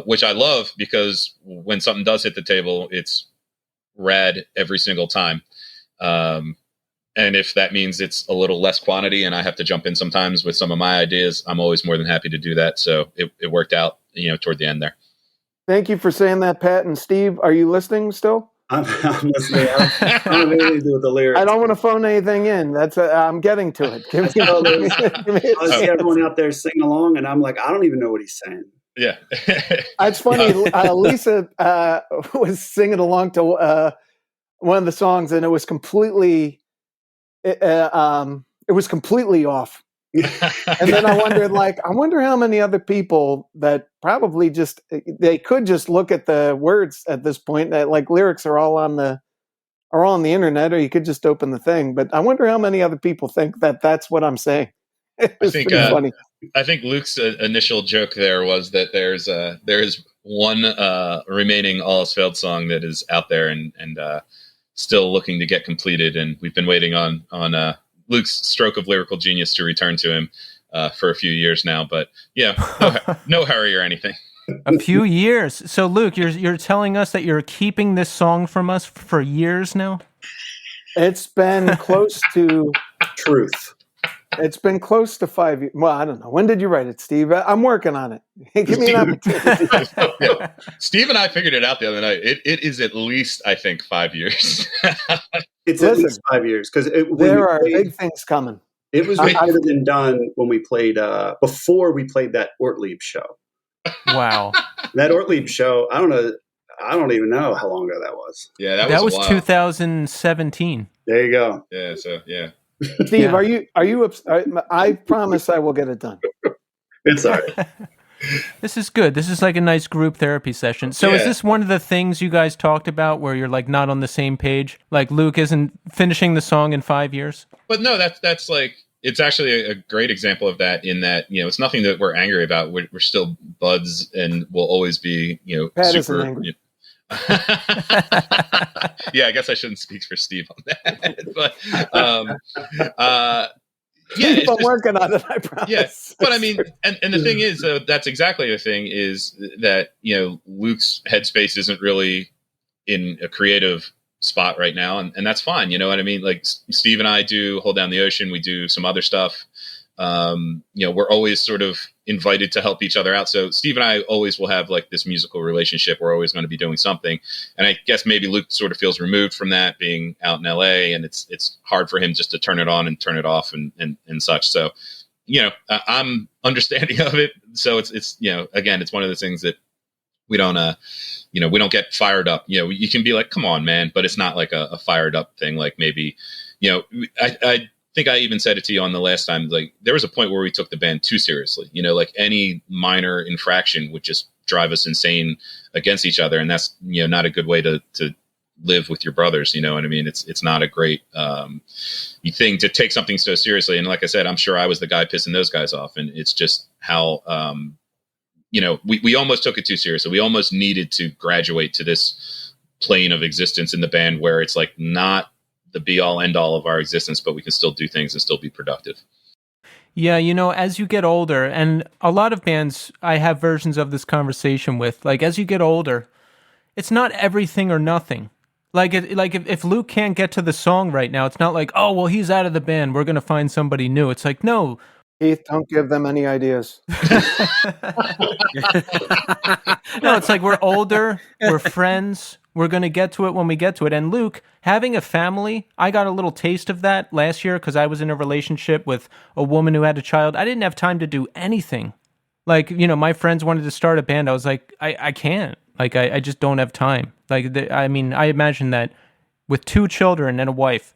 Which I love, because when something does hit the table, it's rad every single time. And if that means it's a little less quantity and I have to jump in sometimes with some of my ideas, I'm always more than happy to do that. So it worked out, toward the end there. Thank you for saying that, Pat. And Steve, are you listening still? I'm listening. I don't have anything to do with the lyrics. I don't want to phone anything in. I'm getting to it. I see everyone out there singing along, and I'm like, I don't even know what he's saying. Yeah. It's funny. Lisa was singing along to one of the songs, and it was completely off. And then I wonder how many other people that probably they could just look at the words at this point. That like lyrics are all on the internet, or you could just open the thing. But I wonder how many other people think that that's what I'm saying. It's pretty funny. I think Luke's initial joke there was that there is one remaining All Has Failed song that is out there and still looking to get completed, and we've been waiting on Luke's stroke of lyrical genius to return to him for a few years now. But yeah, no hurry or anything. A few years. So Luke, you're telling us that you're keeping this song from us for years now? It's been close to truth. It's been close to 5 years. Well, I don't know. When did you write it, Steve? I'm working on it. Give me an opportunity. Yeah. Steve and I figured it out the other night. It is at least, I think, 5 years. It's at least 5 years, because there are big things coming. It was better than done when we played before we played that Ortlieb show. Wow. That Ortlieb show, I don't know. I don't even know how long ago that was. Yeah, that was 2017. There you go. Yeah. So yeah. Steve, are you? I promise I will get it done. It's all right. This is good. This is like a nice group therapy session. So is this one of the things you guys talked about where you're like not on the same page? Like Luke isn't finishing the song in 5 years? But no, that's like, it's actually a great example of that, in that, it's nothing that we're angry about. We're still buds, and we'll always be, Pat super isn't angry. Yeah, I guess I shouldn't speak for Steve on that. But yeah, I'm working on it, I promise. Yes, but I mean, and the thing is, that's exactly the thing, is that Luke's headspace isn't really in a creative spot right now, and that's fine. You know what I mean? Like Steve and I do Hold Down the Ocean. We do some other stuff. We're always sort of invited to help each other out. So Steve and I always will have like this musical relationship. We're always going to be doing something. And I guess maybe Luke sort of feels removed from that, being out in LA, and it's hard for him just to turn it on and turn it off and such. So, I'm understanding of it. So it's again, it's one of those things that we don't, we don't get fired up. You can be like, come on, man, but it's not like a fired up thing. Like maybe, I think I even said it to you on the last time. Like there was a point where we took the band too seriously. Like any minor infraction would just drive us insane against each other, and that's not a good way to live with your brothers. You know what I mean? It's not a great thing to take something so seriously. And like I said, I'm sure I was the guy pissing those guys off. And it's just how, we almost took it too seriously. We almost needed to graduate to this plane of existence in the band where it's like not the be all end all of our existence, but we can still do things and still be productive. Yeah, as you get older, and a lot of bands, I have versions of this conversation with, like, as you get older, it's not everything or nothing. Like, if Luke can't get to the song right now, it's not like, oh, well, he's out of the band, we're going to find somebody new. It's like, no. Keith, don't give them any ideas. No, it's like we're older, we're friends, we're going to get to it when we get to it. And Luke, having a family, I got a little taste of that last year because I was in a relationship with a woman who had a child. I didn't have time to do anything. Like, my friends wanted to start a band. I was like, I can't. Like, I just don't have time. Like, I imagine that with 2 children and a wife,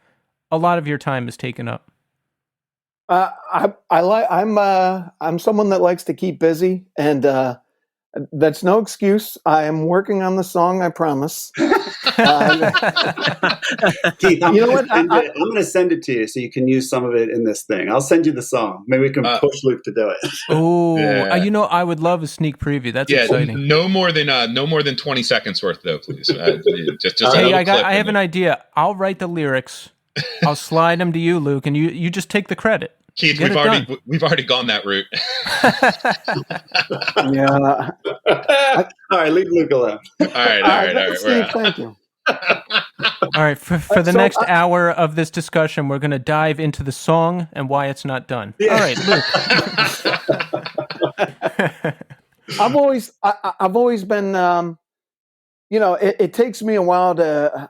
a lot of your time is taken up. I'm someone that likes to keep busy, and that's no excuse. I am working on the song, I promise. Keith, I'm going to send it to you so you can use some of it in this thing. I'll send you the song. Maybe we can push Luke to do it. Oh, yeah. I would love a sneak preview. That's exciting. No more than 20 seconds worth, though, please. Just hey, I have an idea. I'll write the lyrics. I'll slide them to you, Luke, and you just take the credit. Keith, we've already gone that route. Yeah. All right, leave Luke alone. All right. Steve, thank you. All right, for the next hour of this discussion, we're going to dive into the song and why it's not done. Yeah. All right, Luke. I've always been, it takes me a while to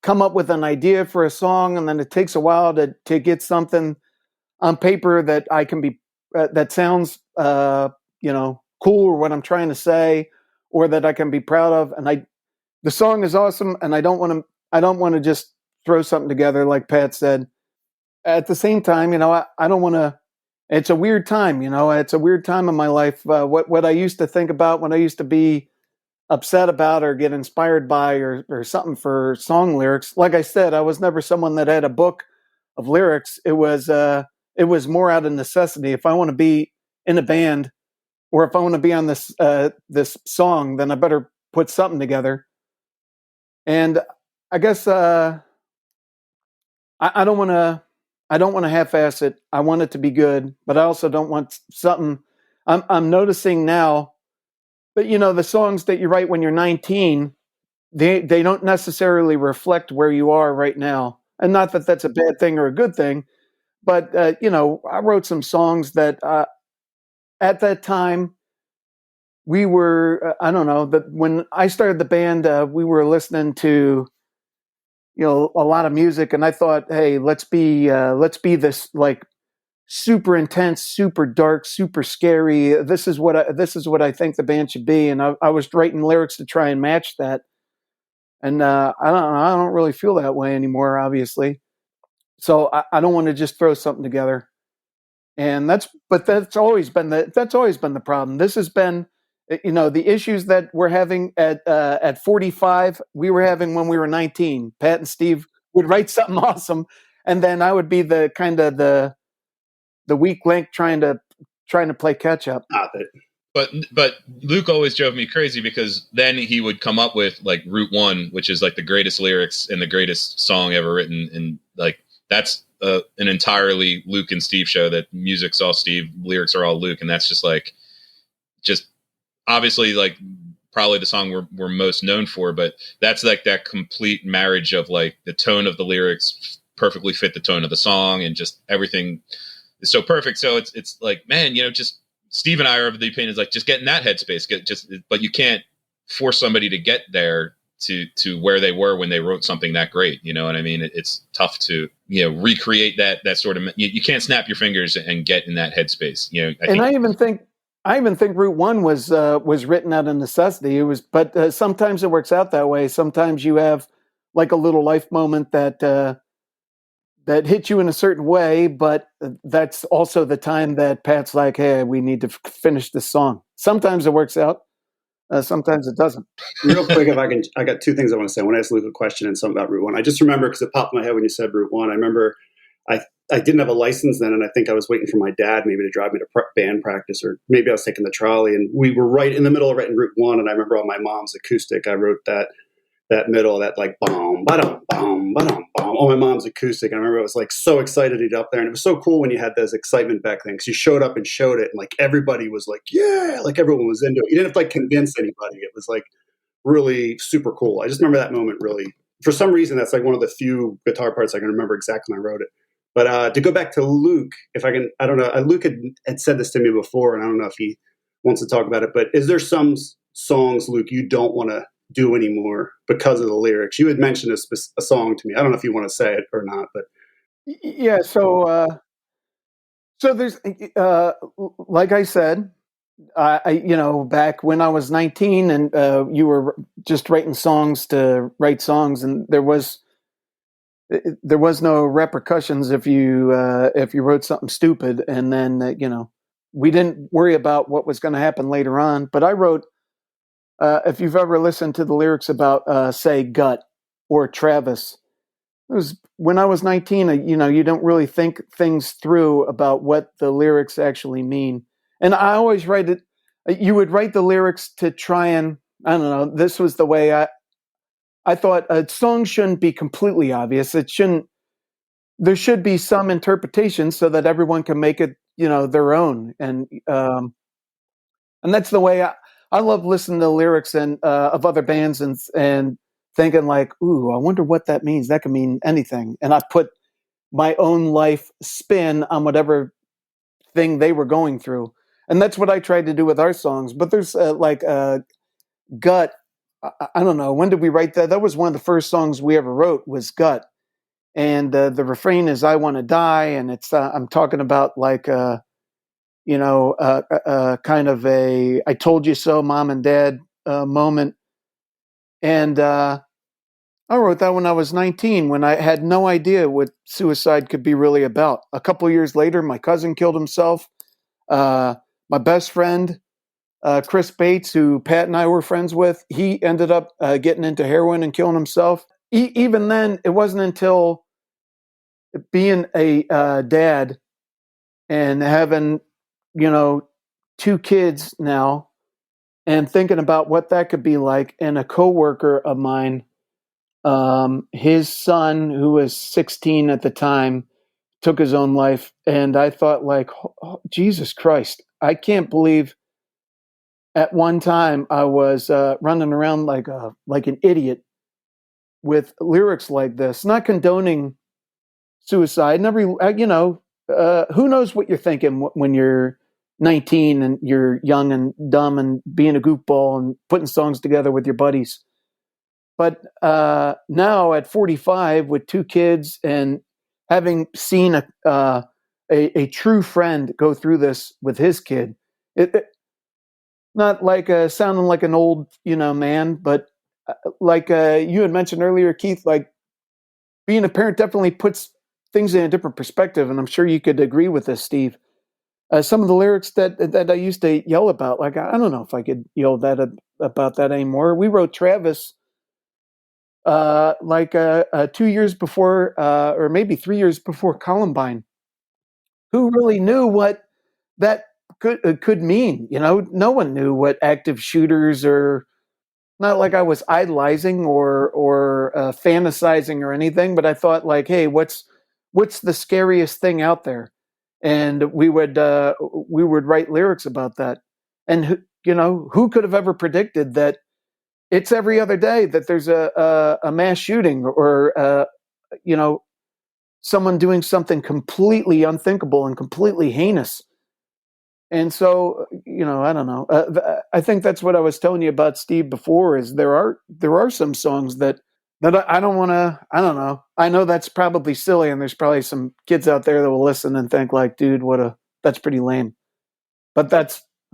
come up with an idea for a song, and then it takes a while to get something on paper that I can be that sounds cool, or what I'm trying to say, or that I can be proud of. And the song is awesome, and I don't want to just throw something together like Pat said. At the same time, I don't want to. It's a weird time, It's a weird time in my life. What I used to think about, when I used to be upset about or get inspired by or something for song lyrics. Like I said, I was never someone that had a book of lyrics. It was more out of necessity. If I want to be in a band, or if I want to be on this song, then I better put something together. And I guess I don't want to half-ass it. I want it to be good, but I also don't want something. I'm noticing now. But the songs that you write when you're 19, they don't necessarily reflect where you are right now. And not that that's a bad thing or a good thing, but I wrote some songs that at that time we were I don't know, that when I started the band, we were listening to a lot of music, and I thought, hey, let's be this like super intense, super dark, super scary. This is what I think the band should be. And I was writing lyrics to try and match that. And I don't really feel that way anymore, obviously. So I don't want to just throw something together. And that's always been the problem. This has been, the issues that we're having at 45, we were having when we were 19. Pat and Steve would write something awesome, and then I would be the kind of the weak link trying to play catch up. But Luke always drove me crazy, because then he would come up with like Route 1, which is like the greatest lyrics and the greatest song ever written, and like that's an entirely Luke and Steve show. That music's all Steve, lyrics are all Luke, and that's just obviously like probably the song we're most known for. But that's like that complete marriage of like the tone of the lyrics perfectly fit the tone of the song, and just everything is so perfect. So it's like, man, just Steve and I are of the opinion is like, just get in that headspace, but you can't force somebody to get there to where they were when they wrote something that great. You know what I mean? It's tough to, recreate that sort of, you can't snap your fingers and get in that headspace. I even think Route 1 was written out of necessity. It was, but sometimes it works out that way. Sometimes you have like a little life moment that hit you in a certain way, but that's also the time that Pat's like, hey, we need to finish this song. Sometimes it works out. Sometimes it doesn't. Real quick, if I can, I got two things I want to say. I want to ask Luke a question and something about Route One. I just remember because it popped in my head when you said Route One. I remember I didn't have a license then, and I think I was waiting for my dad maybe to drive me to band practice, or maybe I was taking the trolley, and we were right in the middle of writing Route One. And I remember on my mom's acoustic, I wrote that middle, that like boom, ba-dum, boom, ba-dum, boom, on my mom's acoustic. And I remember I was like so excited to get up there, and it was so cool when you had those excitement back then because you showed up and showed it, and like everybody was like, yeah, like everyone was into it. You didn't have to like convince anybody. It was like really super cool. I just remember that moment really. For some reason, that's like one of the few guitar parts I can remember exactly when I wrote it. But to go back to Luke, if I can, I don't know. Luke had said this to me before, and I don't know if he wants to talk about it. But is there some songs, Luke, you don't want to do anymore because of the lyrics? You had mentioned a song to me. I don't know if you want to say it or not, but Yeah. So there's, like I said, back when I was 19 and you were just writing songs to write songs, and there was no repercussions if you wrote something stupid, and then we didn't worry about what was going to happen later on. But I wrote, if you've ever listened to the lyrics about say Gut or Travis, it was when I was 19. You don't really think things through about what the lyrics actually mean, and I always write it. You would write the lyrics to try and, I don't know. This was the way I thought a song shouldn't be completely obvious. It shouldn't. There should be some interpretation so that everyone can make it, their own. And that's the way I love listening to the lyrics and of other bands and thinking like, ooh, I wonder what that means. That could mean anything. And I put my own life spin on whatever thing they were going through. And that's what I tried to do with our songs. But there's Gut. I don't know. When did we write that? That was one of the first songs we ever wrote was Gut. And the refrain is "I want to die," and it's I'm talking about like kind of a "I told you so, mom and dad" moment. And I wrote that when I was 19, when I had no idea what suicide could be really about. A couple of years later, my cousin killed himself. My best friend, Chris Bates, who Pat and I were friends with, he ended up getting into heroin and killing himself. Even then, it wasn't until being a dad and having, two kids now and thinking about what that could be like. And a coworker of mine, his son, who was 16 at the time, took his own life. And I thought like, oh, Jesus Christ, I can't believe at one time I was running around like an idiot with lyrics like this, not condoning suicide. Never, who knows what you're thinking when you're 19 and you're young and dumb and being a goofball and putting songs together with your buddies. But now at 45 with two kids and having seen a true friend go through this with his kid, it not like sounding like an old man, but like you had mentioned earlier, Keith, like being a parent definitely puts things in a different perspective, and I'm sure you could agree with this, Steve. Some of the lyrics that I used to yell about, like I don't know if I could yell about that anymore. We wrote Travis 2 years before, or maybe 3 years before Columbine. Who really knew what that could mean? No one knew what active shooters or. Not like I was idolizing or fantasizing or anything, but I thought like, hey, what's the scariest thing out there? And we would write lyrics about that. And who could have ever predicted that it's every other day that there's a mass shooting or someone doing something completely unthinkable and completely heinous. And so, I don't know. I think that's what I was telling you about Steve before. Is there are some songs that I don't want to. I don't know. I know that's probably silly, and there's probably some kids out there that will listen and think like, "Dude, that's pretty lame." But I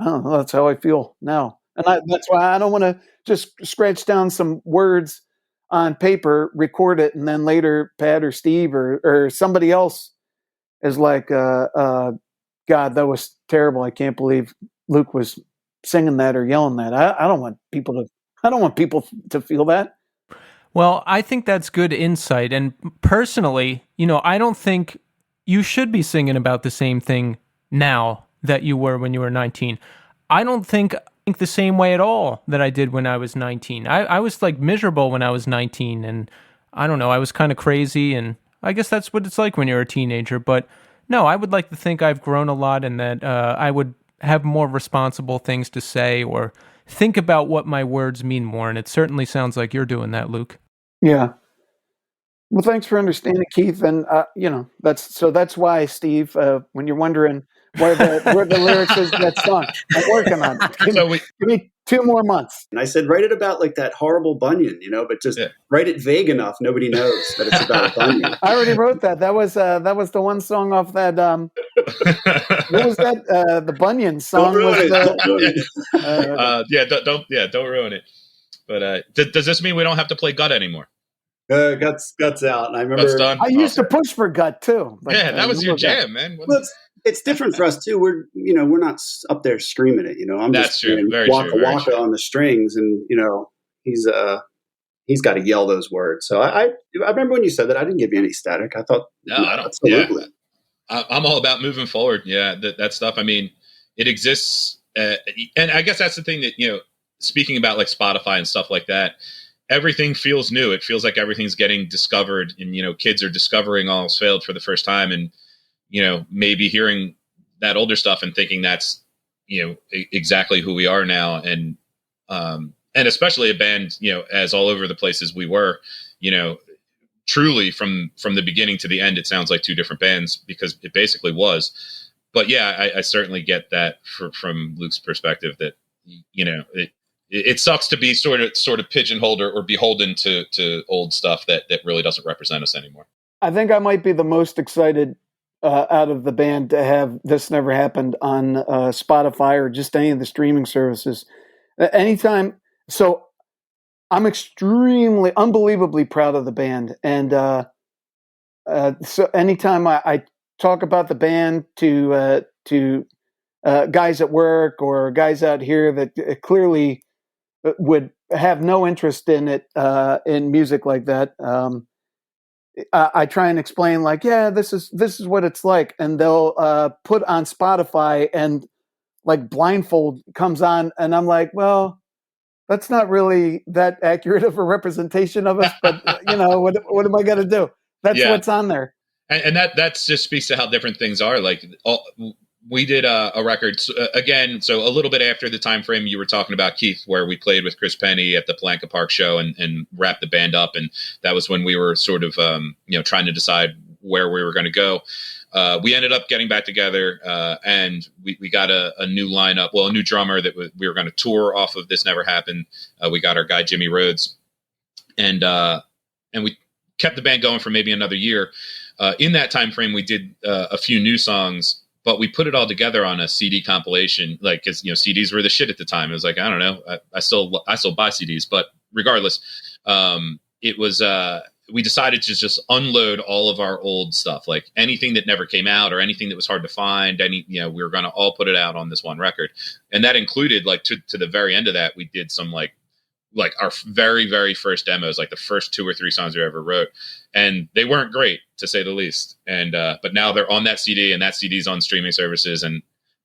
don't know. That's how I feel now, and that's why I don't want to just scratch down some words on paper, record it, and then later Pat or Steve or somebody else is like, God, that was terrible. I can't believe Luke was singing that or yelling that. I don't want people to feel that. Well, I think that's good insight. And personally, I don't think you should be singing about the same thing now that you were when you were 19. I don't think the same way at all that I did when I was 19. I was like miserable when I was 19, and I don't know, I was kind of crazy, and I guess that's what it's like when you're a teenager. But no, I would like to think I've grown a lot and that I would have more responsible things to say or think about what my words mean more. And it certainly sounds like you're doing that, Luke. Yeah. Well, thanks for understanding, Keith. And that's why, Steve, when you're wondering where the lyrics is to that song, I'm working on it. Give me 2 more months. And I said, write it about like that horrible bunion, but just write it vague enough. Nobody knows that it's about a bunion. I already wrote that. That was the one song off that. What was that? The Bunyan song. Don't ruin it. Don't ruin it. But does this mean we don't have to play Gut anymore? Guts out. And I remember Gut's done? I used to push for Gut too. But, that was your jam, man. Well, it's different for us too. We're not up there screaming it. I'm That's just true. Very waka true. Very waka true. on the strings, and he's got to yell those words. So I remember when you said that. I didn't give you any static. I thought I don't. Absolutely. Yeah. I'm all about moving forward. Yeah, that stuff. I mean, it exists, and I guess that's the thing that speaking about like Spotify and stuff like that. Everything feels new. It feels like everything's getting discovered, and kids are discovering All Else Failed for the first time, and maybe hearing that older stuff and thinking that's exactly who we are now, and especially a band as all over the place as we were, truly from the beginning to the end, it sounds like 2 different bands because it basically was. But yeah, I certainly get that from Luke's perspective that it sucks to be sort of pigeonholed or beholden to old stuff that really doesn't represent us anymore. I think I might be the most excited out of the band to have This Never Happened on Spotify or just any of the streaming services. Anytime. So I'm unbelievably proud of the band. And so anytime I talk about the band to guys at work or guys out here that clearly would have no interest in it, in music like that. I try and explain like, yeah, this is what it's like. And they'll put on Spotify and like Blindfold comes on. And I'm like, well, that's not really that accurate of a representation of us, but what am I going to do? That's what's on there. And that just speaks to how different things are. Like we did a record again. So a little bit after the time frame you were talking about, Keith, where we played with Chris Penny at the Palanca Park show and wrapped the band up. And that was when we were sort of, trying to decide where we were going to go. We ended up getting back together and we got a new lineup. Well, a new drummer that we were going to tour off of This Never Happened. We got our guy, Jimmy Rhodes, and we kept the band going for maybe another year. In that time frame, we did a few new songs, but we put it all together on a CD compilation, like, cause CDs were the shit at the time. It was like, I don't know. I still buy CDs, but regardless, it was, we decided to just unload all of our old stuff, like anything that never came out or anything that was hard to find. We were going to all put it out on this one record. And that included like to the very end of that, we did some like our very, very first demos, like the first 2 or 3 songs we ever wrote. And they weren't great, to say the least. And but now they're on that CD, and that CD's on streaming services. And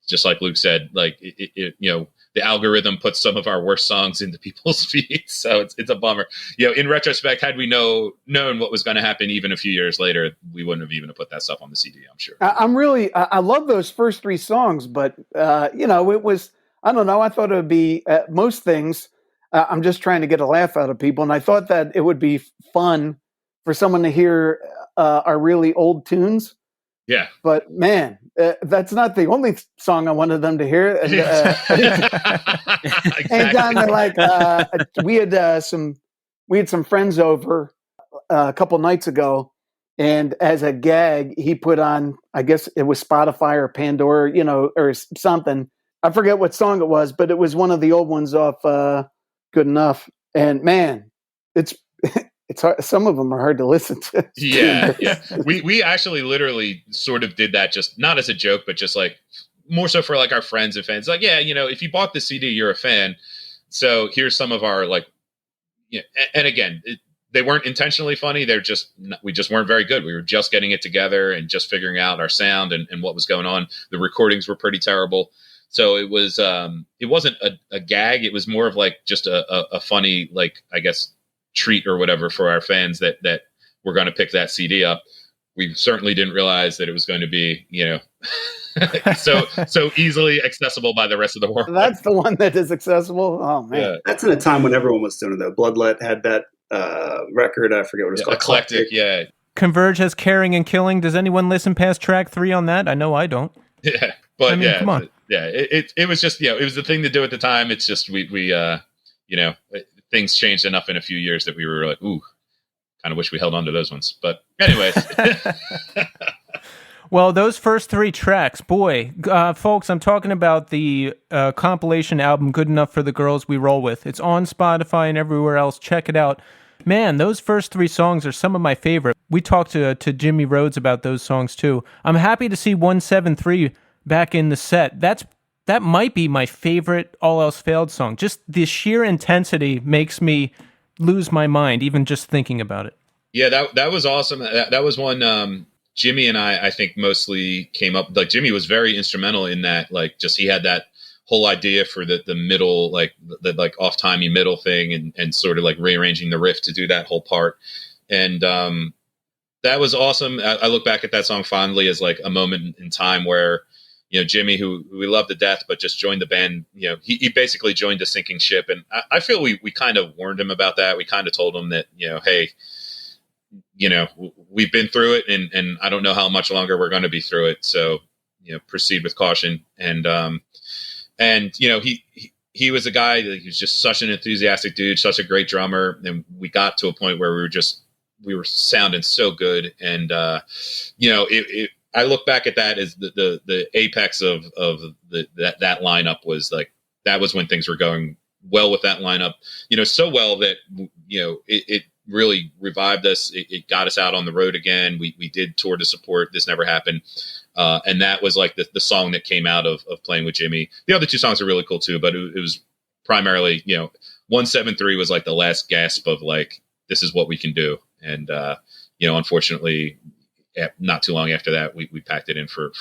just like Luke said, like the algorithm puts some of our worst songs into people's feeds, so it's a bummer. In retrospect, had we known what was going to happen even a few years later, we wouldn't have even put that stuff on the CD. I'm sure. I love those first 3 songs, but it was, I don't know. I thought it would be most things. I'm just trying to get a laugh out of people, and I thought that it would be fun for someone to hear our really old tunes. Yeah. But man, that's not the only song I wanted them to hear. And, Exactly. and John, they're like, we had some friends over a couple nights ago, and as a gag, he put on, I guess it was Spotify or Pandora, or something. I forget what song it was, but it was one of the old ones off Good Enough. And man, it's hard, some of them are hard to listen to. Yeah. We actually literally sort of did that, just not as a joke, but just like more so for like our friends and fans. Like, yeah, if you bought the CD, you're a fan. So here's some of our like, and again, they weren't intentionally funny. We just weren't very good. We were just getting it together and just figuring out our sound and what was going on. The recordings were pretty terrible. So it wasn't a gag. It was more of like just a funny, like, I guess, treat or whatever for our fans that were going to pick that CD up. We certainly didn't realize that it was going to be, so easily accessible by the rest of the world. That's the one that is accessible. Oh man, Yeah. That's in a time when everyone was doing it though. Bloodlet had that record. I forget what it's called. Eclectic. Yeah. Converge has Caring and Killing. Does anyone listen past track 3 on that? I know I don't. Yeah. But I mean, come on. Yeah. It was just, it was the thing to do at the time. It's just, we things changed enough in a few years that we were like, ooh, kind of wish we held on to those ones. But anyways. Well, those first 3 tracks, boy, folks, I'm talking about the compilation album Good Enough for the Girls We Roll With. It's on Spotify and everywhere else. Check it out. Man, those first 3 songs are some of my favorite. We talked to Jimmy Rhodes about those songs too. I'm happy to see 173 back in the set. That might be my favorite All Else Failed song. Just the sheer intensity makes me lose my mind, even just thinking about it. Yeah, that was awesome. That was one Jimmy and I think mostly came up. Like Jimmy was very instrumental in that. Like, just he had that whole idea for the middle, like the like off-timey middle thing, and sort of like rearranging the riff to do that whole part. And that was awesome. I look back at that song fondly as like a moment in time where, Jimmy, who we love to death, but just joined the band. He basically joined a sinking ship, and I feel we kind of warned him about that. We kind of told him that, hey, we've been through it, and I don't know how much longer we're going to be through it. So, proceed with caution. And he was a guy that he was just such an enthusiastic dude, such a great drummer. And we got to a point where we were sounding so good. And, I look back at that as the apex of that lineup was like, that was when things were going well with that lineup, so well that, it really revived us. It got us out on the road again. We did tour to support This Never Happened. And that was like the song that came out of playing with Jimmy. The other 2 songs are really cool too, but it was primarily, 173 was like the last gasp of like, this is what we can do. And, unfortunately, not too long after that, we packed it in for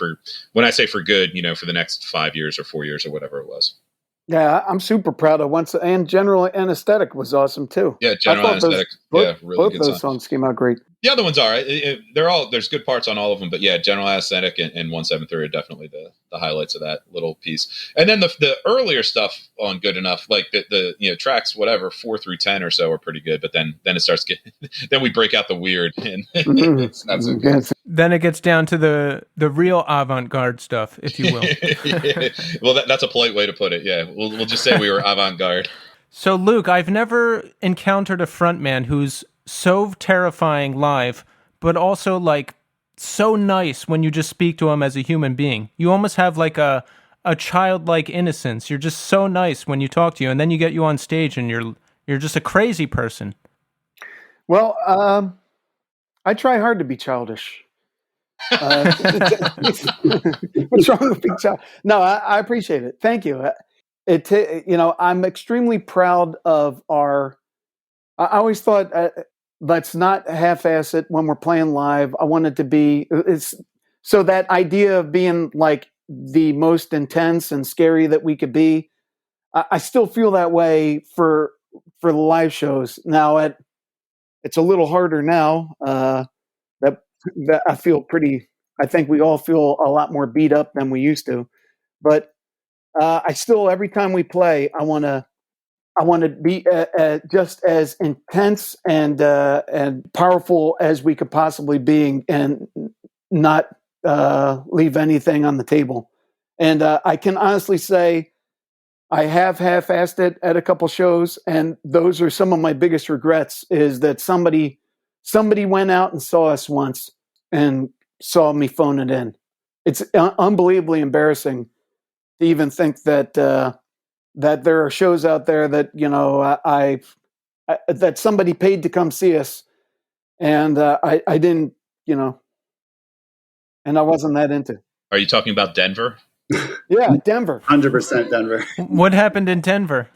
when I say for good, for the next 5 years or 4 years or whatever it was. Yeah, I'm super proud of Once, and General Anesthetic was awesome too. Yeah, General Anesthetic. Really both good those songs came out great. The other ones are there's good parts on all of them, but yeah, General Anesthetic and 173 are definitely the highlights of that little piece. And then the earlier stuff on Good Enough, like the tracks, whatever, 4 through 10 or so are pretty good, but then it starts getting, then we break out the weird and it's not so good. Then it gets down to the real avant-garde stuff, if you will. Yeah. Well, that's a polite way to put it. Yeah, we'll just say we were avant-garde. So, Luke, I've never encountered a frontman who's so terrifying live, but also like so nice when you just speak to him as a human being. You almost have like a childlike innocence. You're just so nice when you talk to you, and then you get you on stage and you're just a crazy person. Well, I try hard to be childish. What's wrong with being childish? No, I appreciate it. Thank you. I'm extremely proud of our. I always thought let's not half-ass it when we're playing live. I want it to be so that idea of being like the most intense and scary that we could be. I still feel that way for the live shows. Now it's a little harder now. That I feel pretty. I think we all feel a lot more beat up than we used to, but I still, every time we play, I want to be just as intense and powerful as we could possibly be, and not leave anything on the table. And I can honestly say I have half-assed it at a couple shows, and those are some of my biggest regrets. Is that somebody went out and saw us once and saw me phone it in. It's unbelievably embarrassing to even think that that there are shows out there that that somebody paid to come see us, and I didn't, and I wasn't that into. Are you talking about Denver? Yeah, Denver. 100% Denver. What happened in Denver?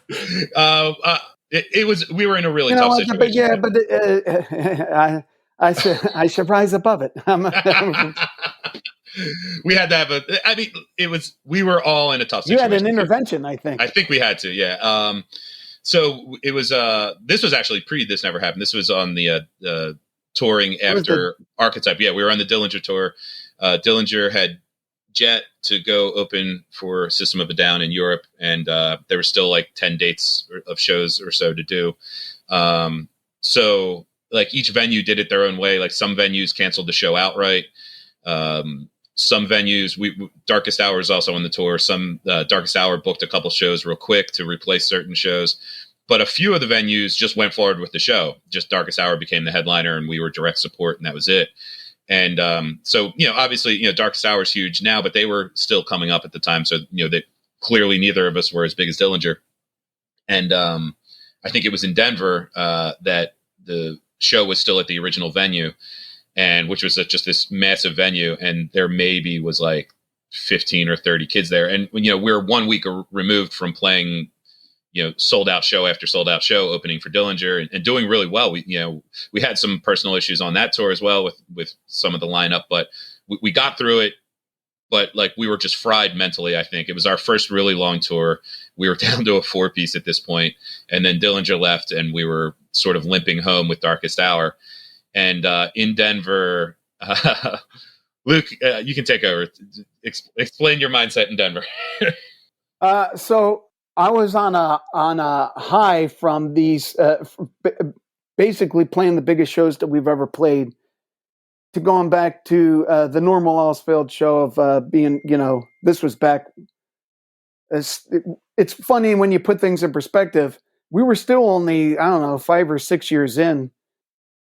It was, we were in a really You know tough what? But situation. yeah, but I should rise above it. We had to have I mean, we were all in a tough You situation. had an intervention, I think. I think we had to, yeah. So it was, this was actually This Never Happened. This was on the touring after Archetype. Yeah, we were on the Dillinger tour. Dillinger had jet to go open for System of a Down in Europe, and there were still like 10 dates of shows or so to do. So like each venue did it their own way. Like some venues canceled the show outright. Some venues, Darkest Hour is also on the tour. Some Darkest Hour booked a couple shows real quick to replace certain shows, but a few of the venues just went forward with the show. Just Darkest Hour became the headliner, and we were direct support, and that was it. And so, obviously, Darkest Hour is huge now, but they were still coming up at the time. So, they clearly neither of us were as big as Dillinger. And I think it was in Denver that the show was still at the original venue, and which was just this massive venue, and there maybe was like 15 or 30 kids there. And we're 1 week removed from playing, sold out show after sold out show, opening for Dillinger and doing really well. We had some personal issues on that tour as well with some of the lineup, but we got through it. But like we were just fried mentally. I think it was our first really long tour. We were down to a 4-piece at this point, and then Dillinger left, and we were sort of limping home with Darkest Hour. And in Denver, Luke, you can take over. Explain your mindset in Denver. So I was on a high from these, basically playing the biggest shows that we've ever played, to going back to the normal Allsfield show of being, this was back. It's funny when you put things in perspective. We were still only, 5 or 6 years in.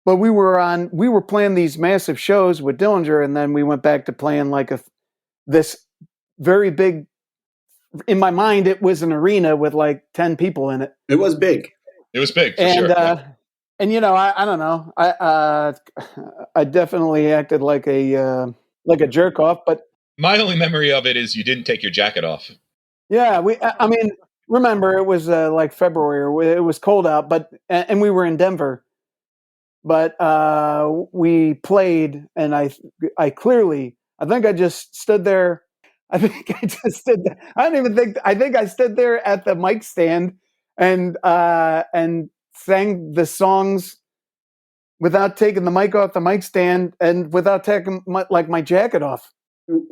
But we were playing these massive shows with Dillinger, and then we went back to playing like this very big. In my mind, it was an arena with like 10 people in it. It was big. It was big, for and, sure. And I don't know. I definitely acted like a jerk off. But my only memory of it is you didn't take your jacket off. Yeah, remember it was like February. It was cold out, and we were in Denver. But we played, and I think I just stood there. I think I just stood there. I think I stood there at the mic stand and sang the songs without taking the mic off the mic stand and without taking my jacket off.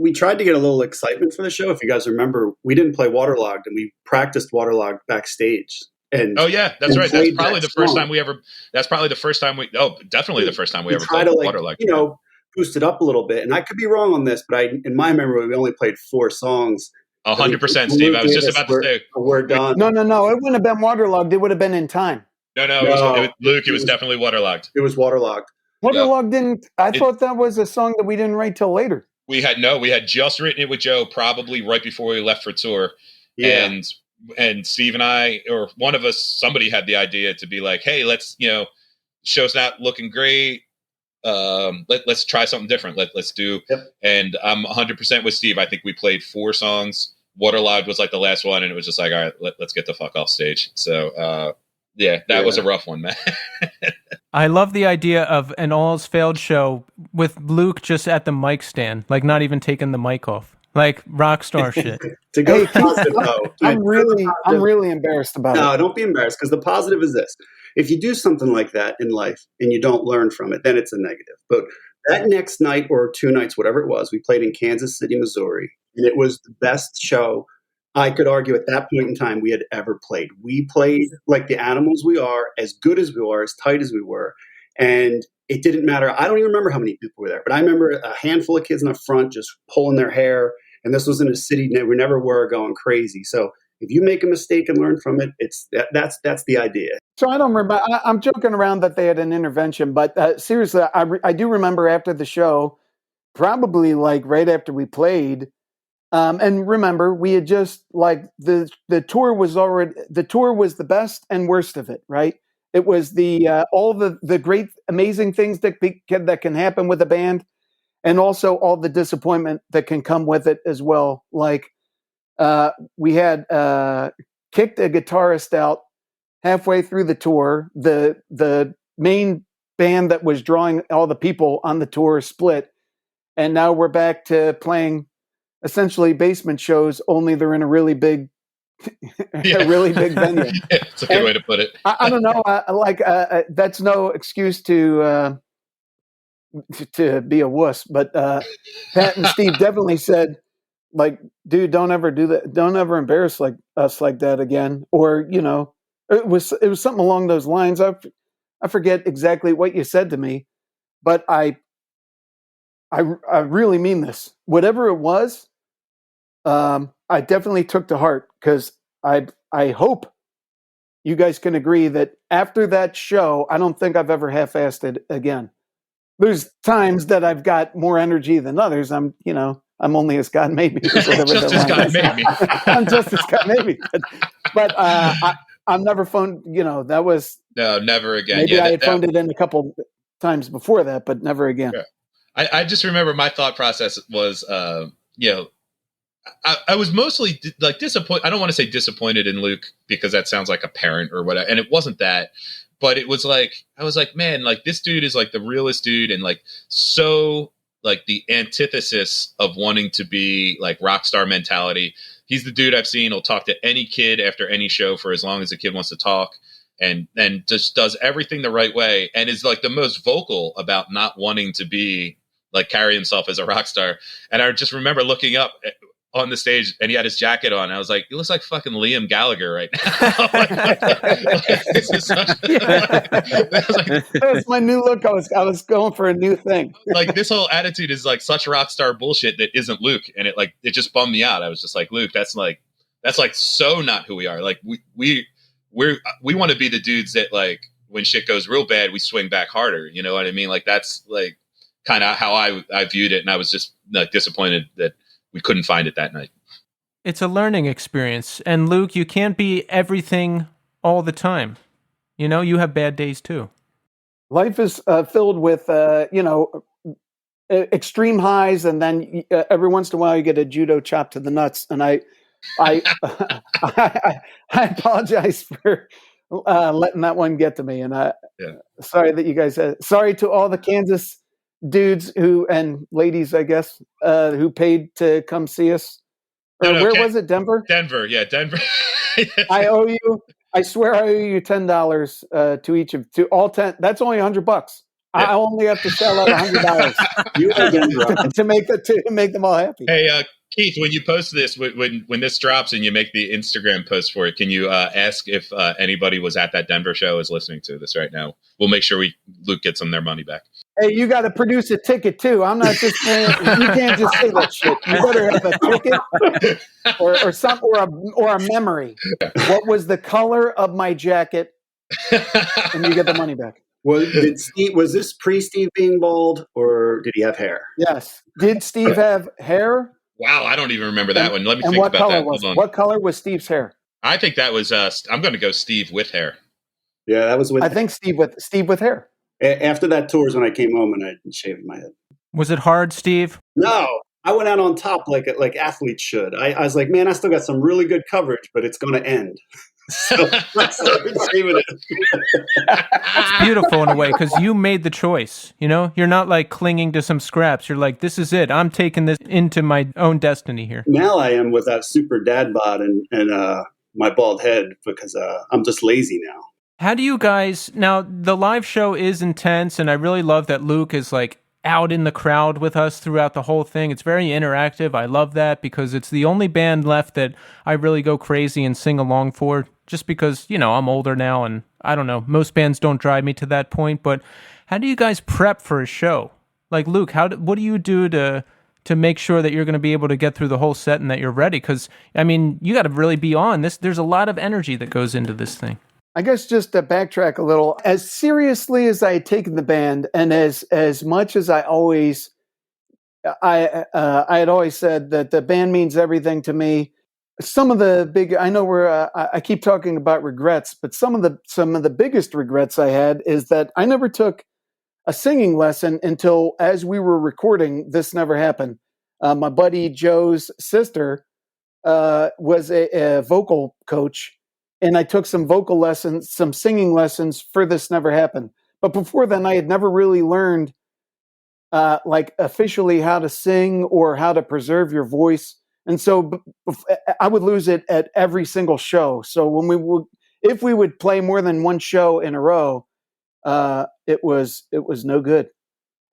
We tried to get a little excitement for the show. If you guys remember, we didn't play Waterlogged, and we practiced Waterlogged backstage. Oh yeah, that's right. That's probably the first time we ever. That's probably the first time we. Oh, definitely the first time we ever played Waterlogged. Boost it up a little bit. And I could be wrong on this, but in my memory, we only played 4 songs. 100%, Steve. I was just about to say we're done. No. It wouldn't have been Waterlogged. It would have been In Time. No. Luke, it was definitely Waterlogged. It was Waterlogged. Waterlogged didn't. I thought that was a song that we didn't write till later. We had just written it with Joe probably right before we left for tour. Yeah. And Steve and I, or one of us, somebody had the idea to be like, hey, let's, show's not looking great. Let's try something different. Let's do. Yep. And I'm 100% with Steve. I think we played 4 songs. Waterlogged was like the last one, and it was just like, all right, let's get the fuck off stage. So, that was a rough one, man. I love the idea of an All's Failed show with Luke just at the mic stand, like not even taking the mic off, like rock star shit. To go positive, though, I'm really embarrassed about it. No, don't be embarrassed, because the positive is this: if you do something like that in life and you don't learn from it, then it's a negative. But that next night or 2 nights, whatever it was, we played in Kansas City, Missouri, and it was the best show, I could argue, at that point in time we had ever played. We played like the animals we are, as good as we were, as tight as we were. And it didn't matter. I don't even remember how many people were there, but I remember a handful of kids in the front just pulling their hair. And this was in a city we never were going crazy. So if you make a mistake and learn from it, that's the idea. So I don't remember. I'm joking around that they had an intervention, but seriously, I do remember after the show, probably like right after we played. And remember, we had just like the tour was the best and worst of it, right? It was all the great, amazing things that can happen with a band, and also all the disappointment that can come with it as well. Like we had kicked a guitarist out halfway through the tour. The main band that was drawing all the people on the tour split, and now we're back to playing essentially basement shows. Only they're in a really big, a really big venue. It's a good way to put it. I don't know. That's no excuse to be a wuss, but Pat and Steve definitely said, like, dude, don't ever do that. Don't ever embarrass us like that again. Or, it was something along those lines. I forget exactly what you said to me, but I really mean this. Whatever it was, I definitely took to heart, because I hope you guys can agree that after that show, I don't think I've ever half-assed it again. There's times that I've got more energy than others. I'm only as God made me. Just as God made me. I'm just as God made me. But I'm never phoned. That was never again. Maybe I had phoned it in a couple times before that, but never again. Yeah. I just remember my thought process was, I was mostly like disappointed. I don't want to say disappointed in Luke, because that sounds like a parent or whatever. And it wasn't that. But it was like, I was like, man, like this dude is like the realest dude, and like so like the antithesis of wanting to be like rock star mentality. He's the dude I've seen. He'll talk to any kid after any show for as long as the kid wants to talk, and just does everything the right way, and is like the most vocal about not wanting to be like carry himself as a rock star. And I just remember looking up on the stage, and he had his jacket on. I was like, he looks like fucking Liam Gallagher right now. This is such, that was my new look. I was going for a new thing. Like this whole attitude is like such rock star bullshit that isn't Luke, and it just bummed me out. I was just like, Luke, that's like so not who we are. Like we want to be the dudes that like when shit goes real bad, we swing back harder. You know what I mean? Like that's like kind of how I viewed it, and I was just like disappointed that we couldn't find it that night. It's a learning experience. And Luke, you can't be everything all the time. You have bad days too. Life is filled with, extreme highs, and then every once in a while you get a judo chop to the nuts. And I apologize for letting that one get to me. And sorry that you guys, sorry to all the Kansas dudes and ladies, I guess, who paid to come see us. Where was it? Denver? Denver. Yeah, Denver. I owe you. I swear I owe you $10 to each of all 10. That's only $100. Yeah. I only have to sell out $100 you owe Denver to make them all happy. Hey, Keith, when you post this, when this drops and you make the Instagram post for it, can you ask if anybody was at that Denver show is listening to this right now? We'll make sure Luke gets them their money back. Hey, you got to produce a ticket too. I'm not just saying. You can't just say that shit. You better have a ticket or a memory. What was the color of my jacket? And you get the money back. Was this pre-Steve being bald, or did he have hair? Yes. Did Steve have hair? Wow, I don't even remember that one. Let me think about that. What color was Steve's hair? I think that was. I'm going to go Steve with hair. Yeah, that was with. I think Steve with hair. After that tour is when I came home and I shaved my head. Was it hard, Steve? No, I went out on top like athletes should. I was like, man, I still got some really good coverage, but it's going to end. So I started shaving it. That's beautiful in a way, because you made the choice. You're not like clinging to some scraps. You're like, this is it. I'm taking this into my own destiny here. Now I am with that super dad bod and my bald head, because I'm just lazy now. How do you guys, now the live show is intense, and I really love that Luke is like out in the crowd with us throughout the whole thing. It's very interactive. I love that, because it's the only band left that I really go crazy and sing along for, just because, I'm older now, and I don't know, most bands don't drive me to that point. But how do you guys prep for a show? Like Luke, what do you do to make sure that you're going to be able to get through the whole set and that you're ready? Because, you got to really be on this. There's a lot of energy that goes into this thing. I guess just to backtrack a little, as seriously as I had taken the band, and as much as I had always said that the band means everything to me. Some of the big, I know I keep talking about regrets, but some of the biggest regrets I had is that I never took a singing lesson until, as we were recording, this never happened. My buddy Joe's sister was a vocal coach, and I took some vocal lessons, some singing lessons for This Never Happened. But before then, I had never really learned like officially how to sing or how to preserve your voice. And so I would lose it at every single show. So if we would play more than one show in a row, it was no good.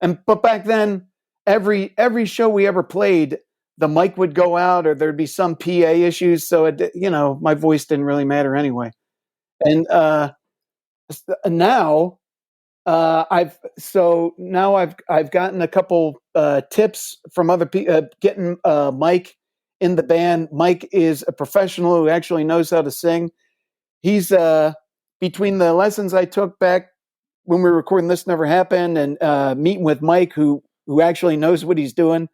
But back then, every show we ever played, the mic would go out or there'd be some PA issues. So my voice didn't really matter anyway. And now I've gotten a couple tips from other people. Getting Mike in the band. Mike is a professional who actually knows how to sing. He's between the lessons I took back when we were recording This Never Happened and meeting with Mike, who actually knows what he's doing.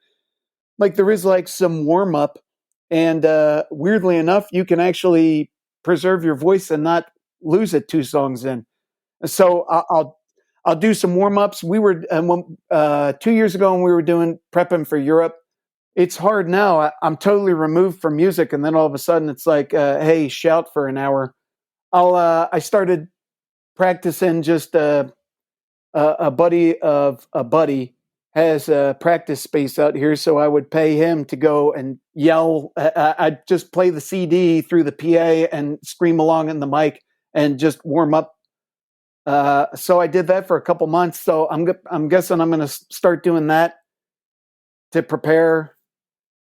Like there is like some warm up, and weirdly enough, you can actually preserve your voice and not lose it 2 songs in. So I'll do some warm ups. We were 2 years ago when we were prepping for Europe. It's hard now. I'm totally removed from music, and then all of a sudden it's like, hey, shout for an hour. I started practicing. Just a buddy of a buddy has a practice space out here, so I would pay him to go and yell. I'd just play the CD through the PA and scream along in the mic and just warm up. So I did that for a couple months. So I'm guessing I'm going to start doing that to prepare.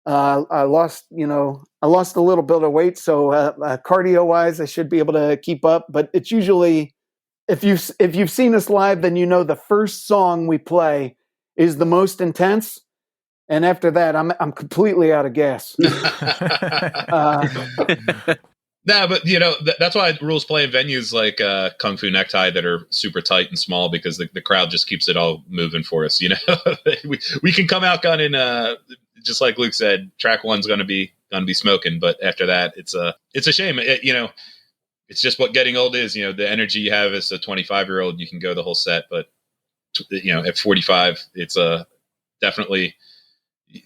I lost a little bit of weight, so cardio wise, I should be able to keep up. But it's usually, if you've seen us live, then you know the first song we play is the most intense, and after that, I'm completely out of gas. Nah, but that's why rules play in venues like Kung Fu Necktie that are super tight and small, because the crowd just keeps it all moving for us. We can come out gunning, just like Luke said. Track 1's gonna be smoking, but after that, it's a shame. It's just what getting old is. The energy you have as a 25-year-old, you can go the whole set, but at 45, it's definitely.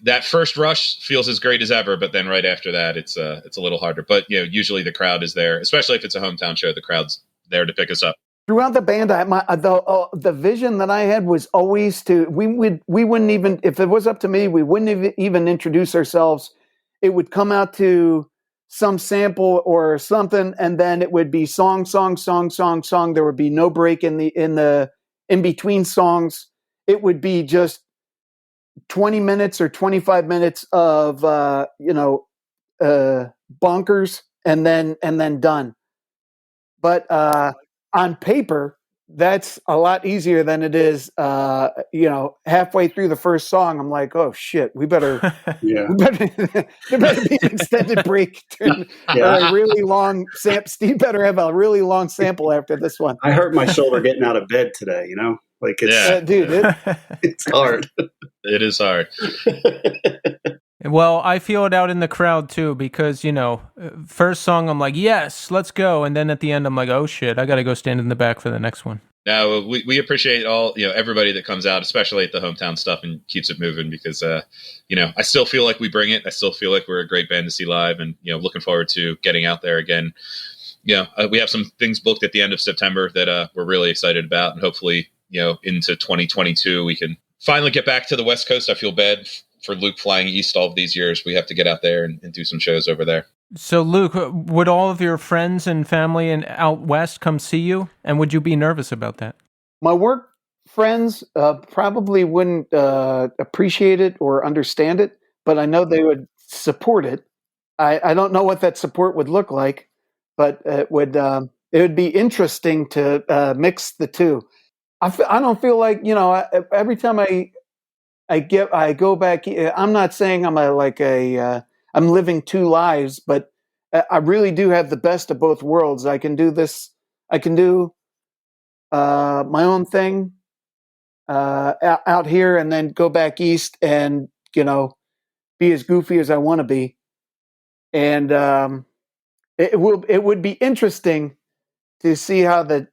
That first rush feels as great as ever, but then right after that, it's a little harder. But usually the crowd is there, especially if it's a hometown show. The crowd's there to pick us up. Throughout the band, the vision that I had was always we wouldn't even, if it was up to me, we wouldn't even introduce ourselves. It would come out to some sample or something, and then it would be song, song, song, song, song. There would be no break in between songs. It would be just 20 minutes or 25 minutes of bonkers and then done. But on paper, that's a lot easier than it is halfway through the first song. I'm like, oh shit, we better there better be an extended break or a really long sample. Steve better have a really long sample after this one. I hurt my shoulder getting out of bed today, like it's dude, it's hard. It is hard. Well, I feel it out in the crowd too, because first song I'm like, yes, let's go, and then at the end I'm like, oh shit, I got to go stand in the back for the next one. No, we appreciate all everybody that comes out, especially at the hometown stuff, and keeps it moving, because I still feel like we bring it. I still feel like we're a great band to see live, and looking forward to getting out there again. We have some things booked at the end of September that we're really excited about, and hopefully into 2022 we can finally get back to the West Coast. I feel bad for Luke flying east all of these years. We have to get out there and do some shows over there. So, Luke, would all of your friends and family out west come see you? And would you be nervous about that? My work friends probably wouldn't appreciate it or understand it, but I know they would support it. I don't know what that support would look like, but it would be interesting to mix the two. I don't feel like, every time I go back, I'm not saying I'm living 2 lives, but I really do have the best of both worlds. I can do this. I can do my own thing out here, and then go back east and be as goofy as I want to be. And it would be interesting to see how the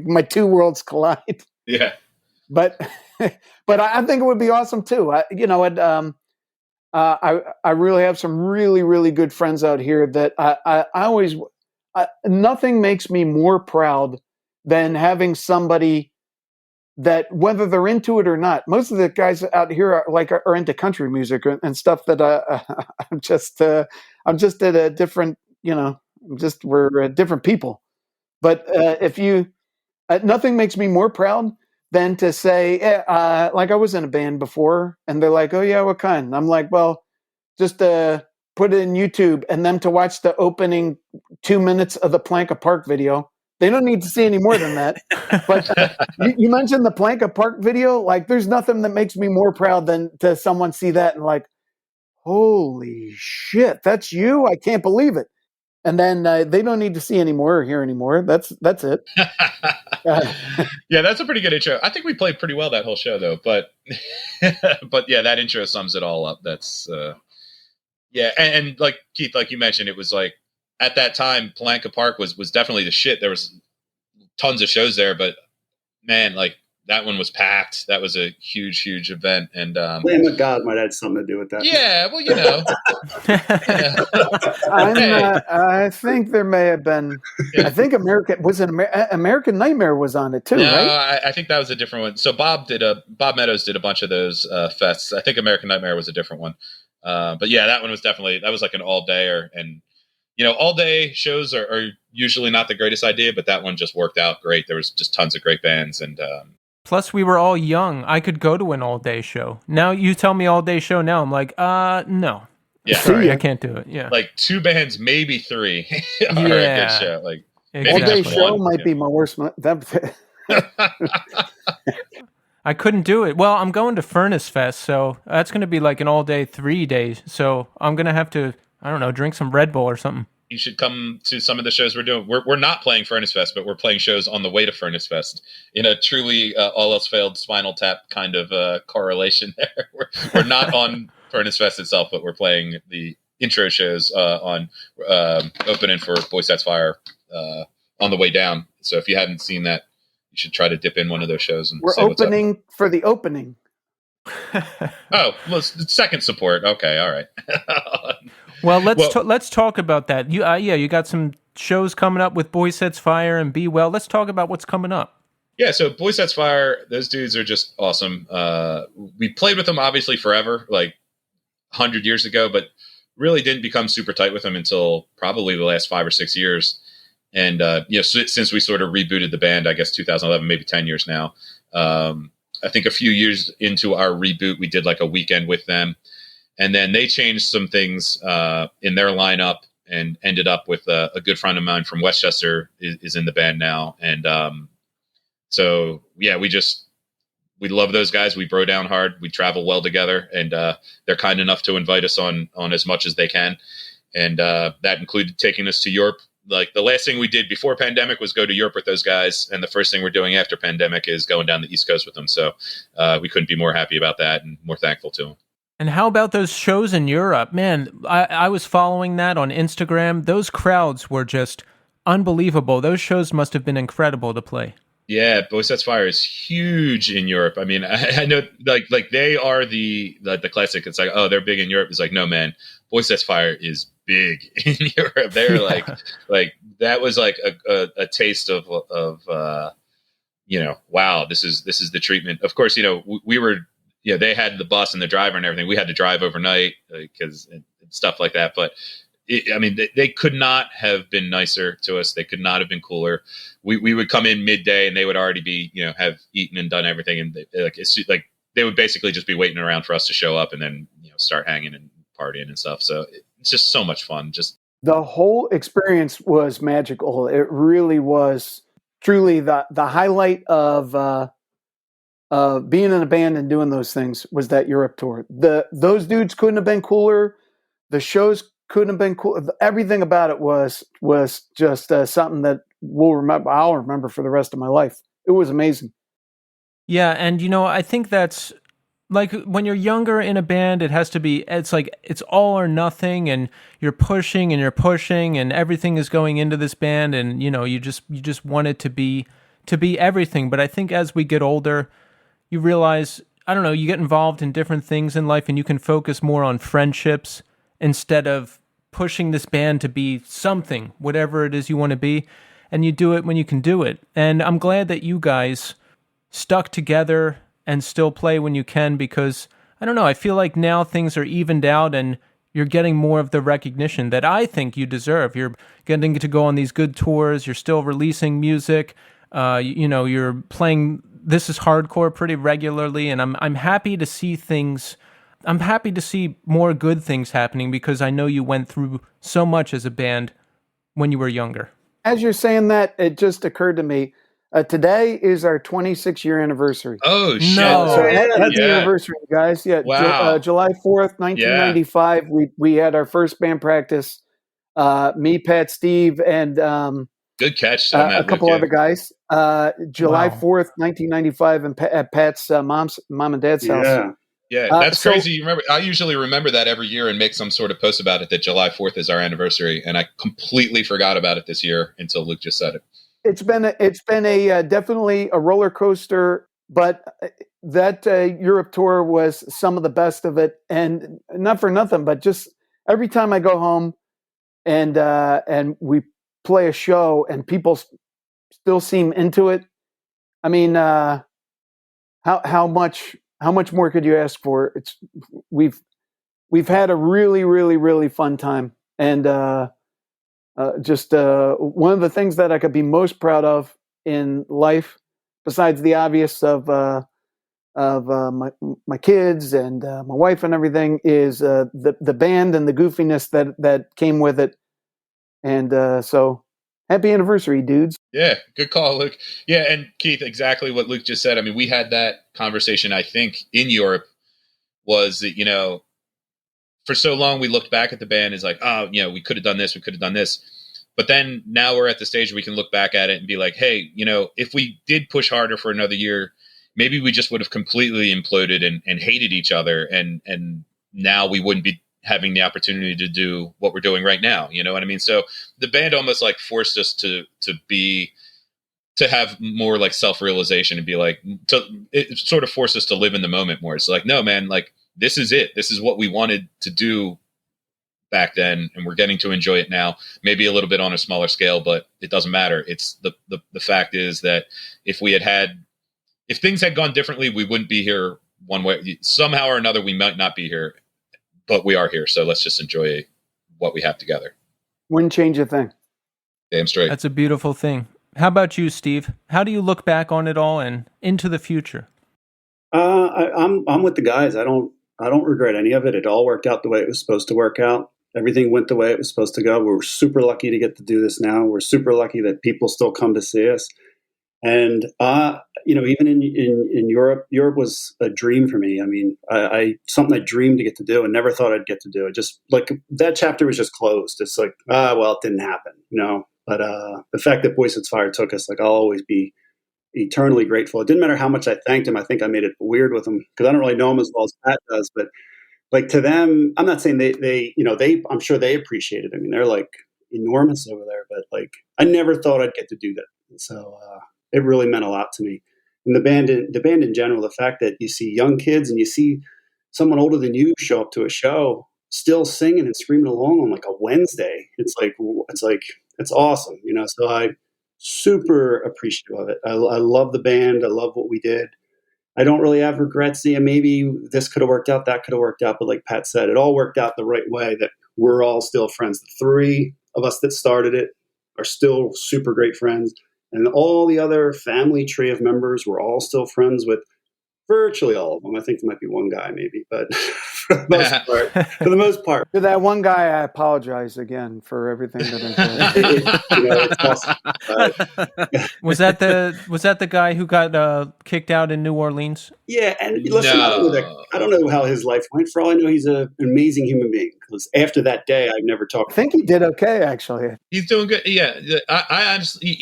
my 2 worlds collide. Yeah, but I think it would be awesome too. I really have some really, really good friends out here that I always, nothing makes me more proud than having somebody that, whether they're into it or not, most of the guys out here are into country music and stuff that I'm just at a different, we're different people. But if you, nothing makes me more proud than to say, like I was in a band before, and they're like, "Oh yeah, what kind?" And I'm like, "Well, just put it in YouTube," and them to watch the opening 2 minutes of the Planka Park video. They don't need to see any more than that. But you mentioned the Planka Park video. Like, there's nothing that makes me more proud than to someone see that and like, "Holy shit, that's you! I can't believe it." And then they don't need to see any more or hear any more. That's it. Yeah, that's a pretty good intro. I think we played pretty well that whole show, though. But but yeah, that intro sums it all up. That's yeah, and like Keith, like you mentioned, it was like at that time, Palanca Park was definitely the shit. There was tons of shows there, but man, like that one was packed. That was a huge event, and Lamb of God might have something to do with that. Yeah, well, you know, I think there may have been. I think American Nightmare was on it too, no, right? I think that was a different one. So Bob Meadows did a bunch of those fests. I think American Nightmare was a different one. But yeah, that one was that was like an all dayer, and you know, all day shows are usually not the greatest idea, but that one just worked out great. There was just tons of great bands, and plus we were all young. I could go to an all day show. Now you tell me all day show. Now I'm like, no. Yeah, sorry, I can't do it. Yeah, like 2 bands, maybe 3 are a good show. Like all day show might be my worst. I couldn't do it. Well, I'm going to Furnace Fest, so that's going to be like an all day 3 days. So I'm going to have to, I don't know, drink some Red Bull or something. You should come to some of the shows we're doing. We're not playing Furnace Fest, but we're playing shows on the way to Furnace Fest in a truly all else failed Spinal Tap kind of correlation there. We're not on Furnace Fest itself, but we're playing the intro shows on opening for Boy Sets Fire on the way down. So if you hadn't seen that, you should try to dip in one of those shows. And we're opening for the opening. Oh, well, second support. Okay, all right. Well, let's talk about that. You got some shows coming up with Boy Sets Fire and Be Well. Let's talk about what's coming up. Yeah, so Boy Sets Fire, those dudes are just awesome. We played with them obviously forever, like 100 years ago, but really didn't become super tight with them until probably the last 5 or 6 years. And since we sort of rebooted the band, I guess 2011, maybe 10 years now. I think a few years into our reboot, we did like a weekend with them. And then they changed some things in their lineup and ended up with a good friend of mine from Westchester is in the band now. And so, yeah, we love those guys. We bro down hard. We travel well together. And they're kind enough to invite us on as much as they can. And that included taking us to Europe. Like the last thing we did before pandemic was go to Europe with those guys. And the first thing we're doing after pandemic is going down the East Coast with them. So we couldn't be more happy about that and more thankful to them. And how about those shows in Europe? Man, I was following that on Instagram. Those crowds were just unbelievable. Those shows must have been incredible to play. Yeah, Boy Sets Fire is huge in Europe. I mean, I know like they are the classic. It's like, oh, they're big in Europe. It's like, no, man, Boy Sets Fire is big in Europe. They're like that was like a taste of wow, this is the treatment. Of course, we were. Yeah, they had the bus and the driver and everything. We had to drive overnight because and stuff like that. But they could not have been nicer to us. They could not have been cooler. We would come in midday and they would already be, have eaten and done everything. And they would basically just be waiting around for us to show up and then, start hanging and partying and stuff. So it's just so much fun. Just the whole experience was magical. It really was truly the highlight of being in a band and doing those things was that Europe tour. Those dudes couldn't have been cooler. The shows couldn't have been cool. Everything about it was just something that I'll remember for the rest of my life. It was amazing. Yeah, and I think that's like when you're younger in a band, it's like it's all or nothing, and you're pushing and everything is going into this band, and you just want it to be everything. But I think as we get older, you realize I don't know, you get involved in different things in life and you can focus more on friendships instead of pushing this band to be something, whatever it is you want to be. And you do it when you can do it. And I'm glad that you guys stuck together and still play when you can, because I don't know, I feel like now things are evened out and you're getting more of the recognition that I think you deserve. You're getting to go on these good tours. You're still releasing music. You're playing This Is Hardcore pretty regularly, and I'm happy to see things. I'm happy to see more good things happening because I know you went through so much as a band when you were younger. As you're saying that, it just occurred to me. Today is our 26-year anniversary. Oh, shit. No. So happy Yeah. anniversary, guys. Yeah, Wow. July 4th, 1995, we had our first band practice. Me, Pat, Steve, and Good catch on that, a couple Luke, other guys. July Wow. 4th, 1995, at Pat's mom and dad's house. Yeah. Yeah, that's crazy. You remember? I usually remember that every year and make some sort of post about it, that July 4th is our anniversary, and I completely forgot about it this year until Luke just said it. It's been a definitely a roller coaster, but that Europe tour was some of the best of it, and not for nothing, but just every time I go home and we play a show and people still seem into it. I mean, how much more could you ask for? We've had a really, really, really fun time, and just one of the things that I could be most proud of in life, besides the obvious of my kids and my wife and everything, is the band and the goofiness that came with it. And so, happy anniversary, dudes! Yeah, good call, Luke. Yeah, and Keith, exactly what Luke just said. I mean, we had that conversation, I think, in Europe. Was that, for so long we looked back at the band as like, oh, we could have done this, we could have done this. But then now we're at the stage where we can look back at it and be like, hey, if we did push harder for another year, maybe we just would have completely imploded and hated each other. And now we wouldn't be having the opportunity to do what we're doing right now. You know what I mean? So the band almost like forced us to have more like self-realization and be like, it sort of forced us to live in the moment more. It's like, no, man, like this is it. This is what we wanted to do back then, and we're getting to enjoy it now, maybe a little bit on a smaller scale, but it doesn't matter. It's the fact is that if things had gone differently, we wouldn't be here one way. Somehow or another, we might not be here, but we are here. So let's just enjoy what we have together. Wouldn't change a thing. Damn straight. That's a beautiful thing. How about you, Steve? How do you look back on it all and into the future? I'm with the guys. I don't regret any of it. It all worked out the way it was supposed to work out. Everything went the way it was supposed to go. We're super lucky to get to do this now. We're super lucky that people still come to see us. And even in Europe was a dream for me. I mean, I something I dreamed to get to do and never thought I'd get to do. It just like that chapter was just closed. It's like, well, it didn't happen, But the fact that Boy Sets Fire took us, like, I'll always be eternally grateful. It didn't matter how much I thanked him. I think I made it weird with him because I don't really know him as well as Pat does. But like to them, I'm not saying they I'm sure they appreciate it. I mean, they're like enormous over there. But like, I never thought I'd get to do that. So it really meant a lot to me. And the band in general, the fact that you see young kids and you see someone older than you show up to a show, still singing and screaming along on like a Wednesday. It's awesome, So I super appreciative of it. I love the band. I love what we did. I don't really have regrets. Yeah, maybe this could have worked out, that could have worked out, but like Pat said, it all worked out the right way. That we're all still friends. The three of us that started it are still super great friends, and all the other family tree of members we're all still friends with. Virtually all of them. I think there might be one guy, maybe, but for the most part, To that one guy, I apologize again for everything that I did. It's awesome. Was that the guy who got kicked out in New Orleans? Yeah, and listen, No. I don't know how his life went. For all I know, he's an amazing human being. Because after that day, I've never talked. I think he did okay, actually. He's doing good. Yeah, I honestly,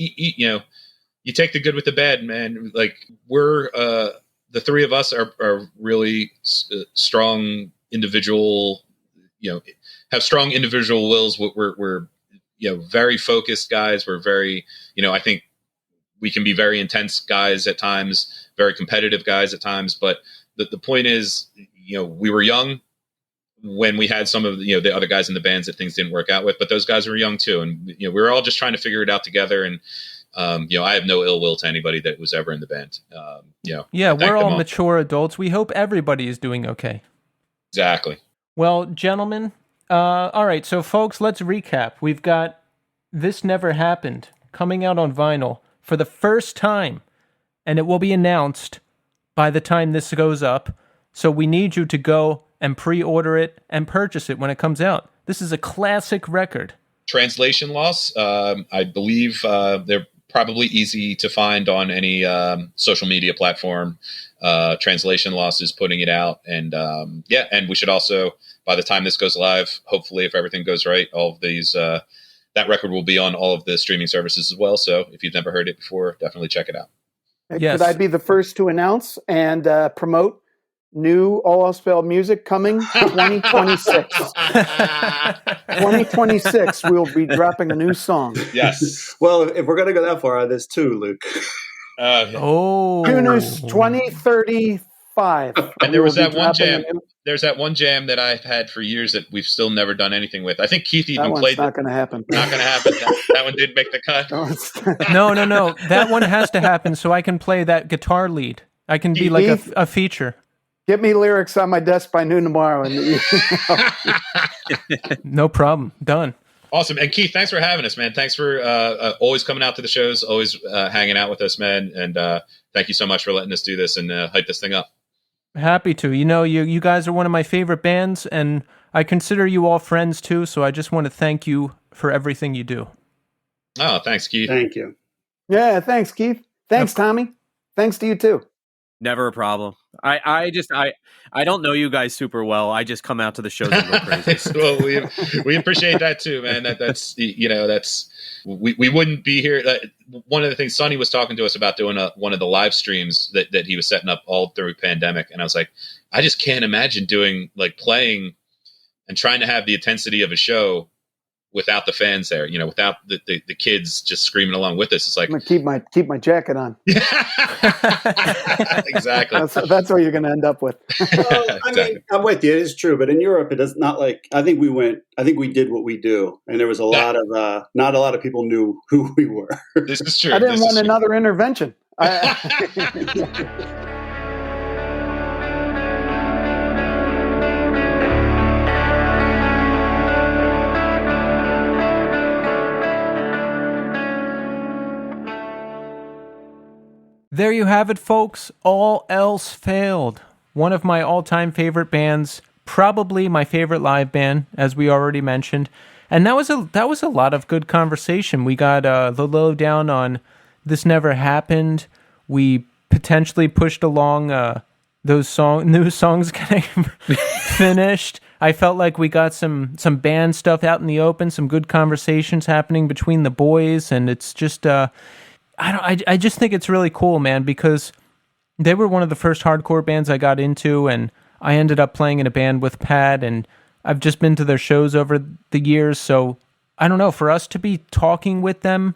you take the good with the bad, man. Like we're the three of us are really strong individual, have strong individual wills. We're very focused guys. We're very, I think we can be very intense guys at times, very competitive guys at times, but the point is, we were young when we had some of the other guys in the bands that things didn't work out with, but those guys were young too, and we were all just trying to figure it out together. And I have no ill will to anybody that was ever in the band. Yeah, we're all mature adults. We hope everybody is doing okay. Exactly. Well, gentlemen, all right. So, folks, let's recap. We've got This Never Happened coming out on vinyl for the first time, and it will be announced by the time this goes up. So we need you to go and pre-order it and purchase it when it comes out. This is a classic record. Translation Loss. I believe they're probably easy to find on any social media platform. Translation Loss is putting it out. And and we should also, by the time this goes live, hopefully if everything goes right, all of these, that record will be on all of the streaming services as well. So if you've never heard it before, definitely check it out. Yes. Could I be the first to announce and promote new All Else Failed music coming 2026? 2026, we'll be dropping a new song. Yes. Well, if we're going to go that far, there's two, Luke. June is 2035. And there was that one jam. There's that one jam that I've had for years that we've still never done anything with. I think Keith even played. Not going to happen. Not going to happen. That one did make the cut. No. That one has to happen so I can play that guitar lead. I can be like a feature. Get me lyrics on my desk by noon tomorrow. No problem. Done. Awesome. And Keith, thanks for having us, man. Thanks for always coming out to the shows, always hanging out with us, man. And thank you so much for letting us do this and hype this thing up. Happy to. You guys are one of my favorite bands, and I consider you all friends too, so I just want to thank you for everything you do. Oh, thanks, Keith. Thank you. Yeah, thanks, Keith. Thanks, Tommy. Thanks to you too. Never a problem. I don't know you guys super well. I just come out to the shows and go crazy. Well, we appreciate that too, man. That's we wouldn't be here. One of the things Sonny was talking to us about doing one of the live streams that he was setting up all through pandemic, and I was like, I just can't imagine doing playing and trying to have the intensity of a show without the fans there, without the kids just screaming along with us. It's like, I'm gonna keep my jacket on. Exactly. That's what you're going to end up with. Well, I mean, I'm with you. It is true, but in Europe, it is not like. I think we did what we do, and there was not a lot of people knew who we were. This is true. I didn't want another intervention. There you have it, folks. All Else Failed. One of my all-time favorite bands, probably my favorite live band, as we already mentioned. And that was a lot of good conversation. We got the lowdown on This Never Happened. We potentially pushed along those new songs getting finished. I felt like we got some band stuff out in the open, some good conversations happening between the boys, and it's just I just think it's really cool, man, because they were one of the first hardcore bands I got into, and I ended up playing in a band with Pat, and I've just been to their shows over the years. So I don't know, for us to be talking with them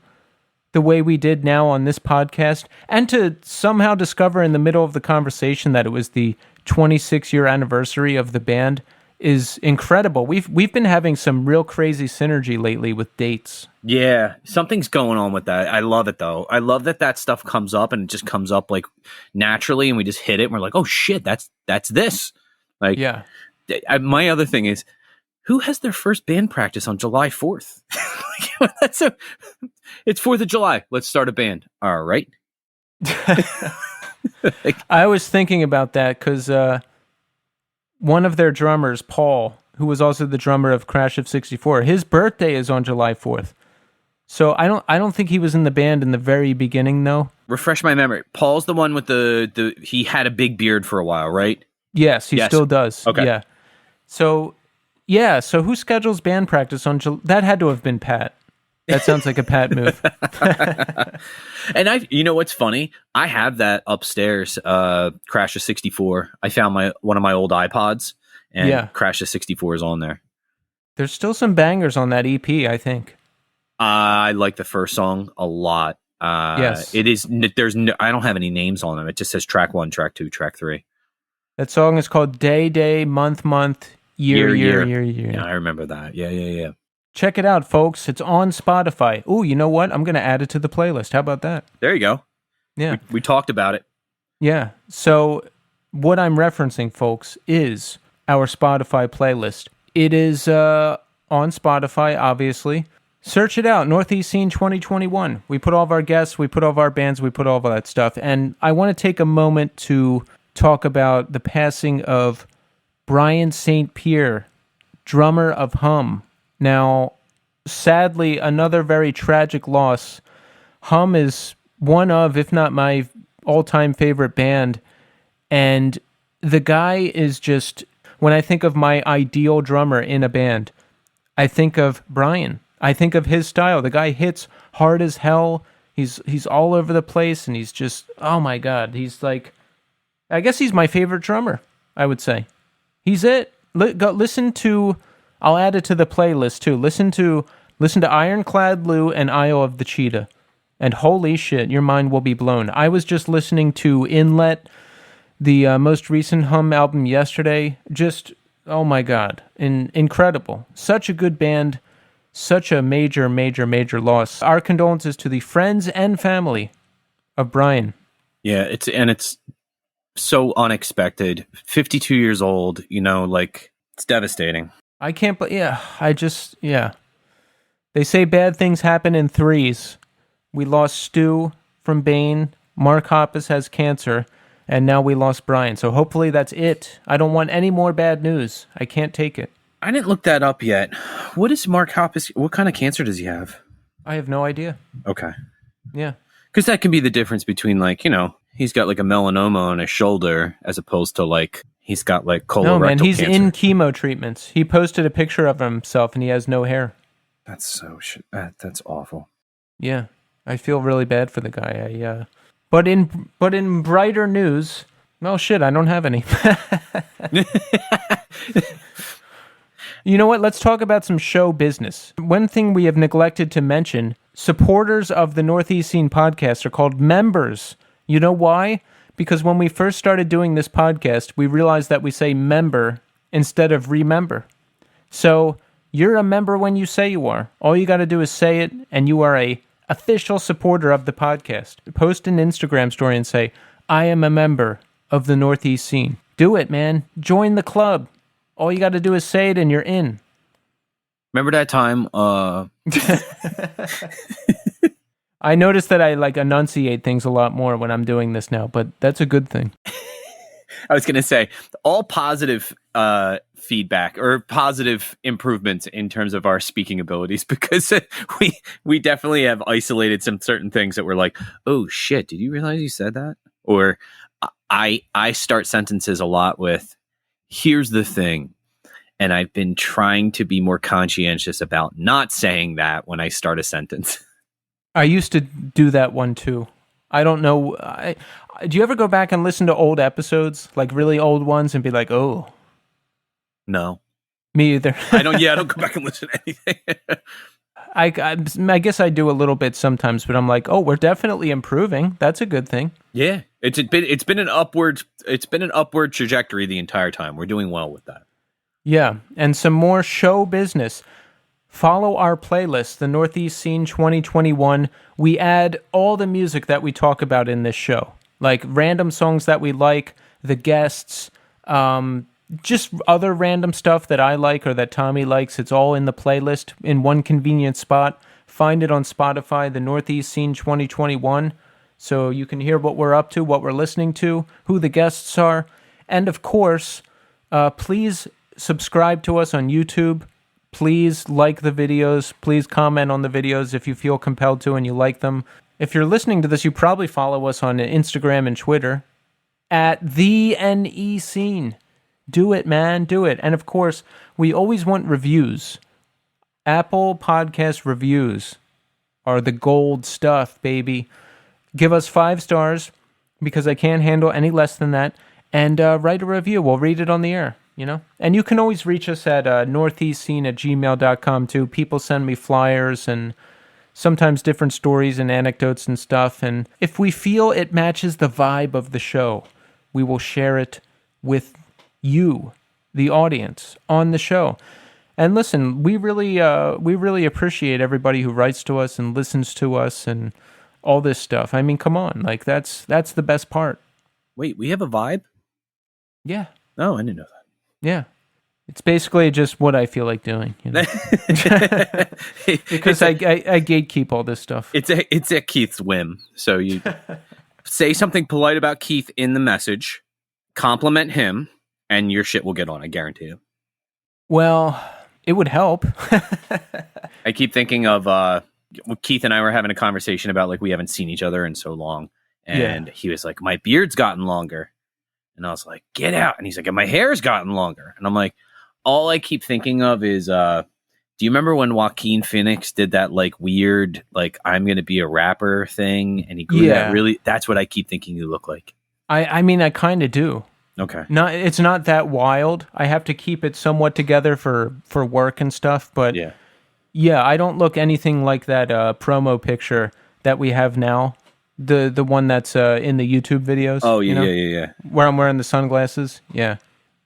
the way we did now on this podcast, and to somehow discover in the middle of the conversation that it was the 26-year anniversary of the band is incredible. We've been having some real crazy synergy lately with dates. Yeah, something's going on with that. I love it though. I love that stuff comes up and it just comes up naturally, and we just hit it and we're like, oh shit, that's this. Yeah. My other thing is, who has their first band practice on July 4th? It's 4th of July. Let's start a band. All right. I was thinking about that because one of their drummers, Paul, who was also the drummer of Crash of 64, his birthday is on July 4th. So I don't think he was in the band in the very beginning, though. Refresh my memory. Paul's the one with he had a big beard for a while, right? Yes, he still does. Okay. Yeah. So who schedules band practice on July? That had to have been Pat. That sounds like a Pat move. And you know what's funny? I have that upstairs, Crash of 64. I found one of my old iPods, and Crash of 64 is on there. There's still some bangers on that EP, I think. I like the first song a lot. Yes. It is. I don't have any names on them. It just says track 1, track 2, track 3. That song is called Day, Day, Month, Month, Year, Year. Yeah, I remember that. Yeah. Check it out, folks. It's on Spotify. Ooh, you know what? I'm going to add it to the playlist. How about that? There you go. Yeah. We talked about it. Yeah. So what I'm referencing, folks, is our Spotify playlist. It is on Spotify, obviously. Search it out, Northeast Scene 2021. We put all of our guests, we put all of our bands, we put all of that stuff. And I want to take a moment to talk about the passing of Brian St. Pierre, drummer of Hum. Now, sadly, another very tragic loss. Hum is one of, if not my all-time favorite band. And the guy is just, when I think of my ideal drummer in a band, I think of Brian. I think of his style. The guy hits hard as hell. He's all over the place, and he's just, oh my God. He's like, I guess he's my favorite drummer, I would say. He's it. Go listen to, I'll add it to the playlist too. Listen to Ironclad Lou and Isle of the Cheetah. And holy shit, your mind will be blown. I was just listening to Inlet, the most recent Hum album yesterday. Just, oh my God, incredible. Such a good band. Such a major, major, major loss. Our condolences to the friends and family of Brian. Yeah, it's so unexpected. 52 years old, it's devastating. I can't, yeah. They say bad things happen in threes. We lost Stu from Bane. Mark Hoppus has cancer. And now we lost Brian. So hopefully that's it. I don't want any more bad news. I can't take it. I didn't look that up yet. What is Mark Hoppus? What kind of cancer does he have? I have no idea. Okay. Yeah. Because that can be the difference between he's got like a melanoma on his shoulder as opposed to he's got colorectal No, man, he's cancer. in chemo treatments. He posted a picture of himself and he has no hair. That's so shit. That's awful. Yeah. I feel really bad for the guy. But in brighter news, well, shit, I don't have any. You know what? Let's talk about some show business. One thing we have neglected to mention, supporters of the Northeast Scene podcast are called members. You know why? Because when we first started doing this podcast, we realized that we say member instead of remember. So you're a member when you say you are. All you got to do is say it, and you are a official supporter of the podcast. Post an Instagram story and say, I am a member of the Northeast Scene. Do it, man. Join the club. All you got to do is say it and you're in. Remember that time? I noticed that I enunciate things a lot more when I'm doing this now, but that's a good thing. I was going to say, all positive feedback or positive improvements in terms of our speaking abilities, because we definitely have isolated some certain things that were like, oh shit, did you realize you said that? Or I start sentences a lot with, here's the thing. And I've been trying to be more conscientious about not saying that when I start a sentence. I used to do that one too. I don't know. Do you ever go back and listen to old episodes, like really old ones, and be like, oh? No. Me either. I don't go back and listen to anything. I guess I do a little bit sometimes, but I'm like, oh, we're definitely improving. That's a good thing. Yeah. It's been an upward trajectory the entire time. We're doing well with that. Yeah, and some more show business. Follow our playlist, the Northeast Scene 2021. We add all the music that we talk about in this show, like random songs that we like, the guests, just other random stuff that I like or that Tommy likes. It's all in the playlist in one convenient spot. Find it on Spotify, the Northeast Scene 2021, so you can hear what we're up to, what we're listening to, who the guests are, and of course, please subscribe to us on YouTube. Please like the videos. Please comment on the videos if you feel compelled to and you like them. If you're listening to this, you probably follow us on Instagram and Twitter at the NE Scene. Do it, man. Do it. And of course, we always want reviews. Apple Podcast reviews are the gold stuff, baby. Give us 5 stars because I can't handle any less than that. And write a review. We'll read it on the air. And you can always reach us at northeastscene@gmail.com too. People send me flyers and sometimes different stories and anecdotes and stuff. And if we feel it matches the vibe of the show, we will share it with you, the audience, on the show. And listen, we really appreciate everybody who writes to us and listens to us and all this stuff. I mean, come on, like that's the best part. Wait, we have a vibe? Yeah. Oh, I didn't know that. Yeah. It's basically just what I feel like doing, you know? Because I gatekeep all this stuff. It's at Keith's whim. So you say something polite about Keith in the message, compliment him, and your shit will get on, I guarantee you. Well, it would help. I keep thinking of Keith and I were having a conversation about like we haven't seen each other in so long. And he was like, my beard's gotten longer. And I was like, get out. And he's like, and my hair's gotten longer. And I'm like, all I keep thinking of is, do you remember when Joaquin Phoenix did that like weird, like I'm going to be a rapper thing? And he grew that really, that's what I keep thinking you look like. I mean, I kind of do. Okay. It's not that wild. I have to keep it somewhat together for work and stuff. But yeah, I don't look anything like that promo picture that we have now. The one that's in the YouTube videos. Oh, yeah, yeah. Where I'm wearing the sunglasses. Yeah.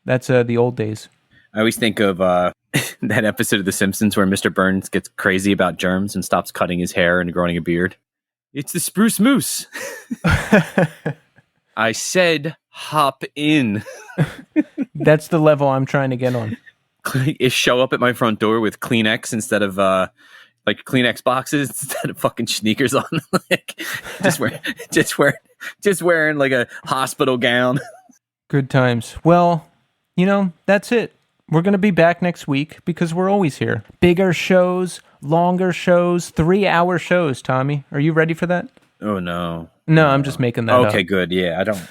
That's the old days. I always think of that episode of The Simpsons where Mr. Burns gets crazy about germs and stops cutting his hair and growing a beard. It's the spruce moose. I said hop in. That's the level I'm trying to get on. Show up at my front door with Kleenex instead of like Kleenex boxes instead of fucking sneakers on. Like just wearing like a hospital gown. Good times. Well, that's it. We're going to be back next week because we're always here. Bigger shows, longer shows, 3-hour shows, Tommy. Are you ready for that? Oh, no. No, I'm just making that up. Okay, good. Yeah, I don't.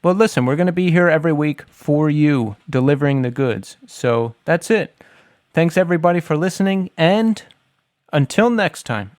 Well, listen, we're going to be here every week for you, delivering the goods. So that's it. Thanks, everybody, for listening, and until next time.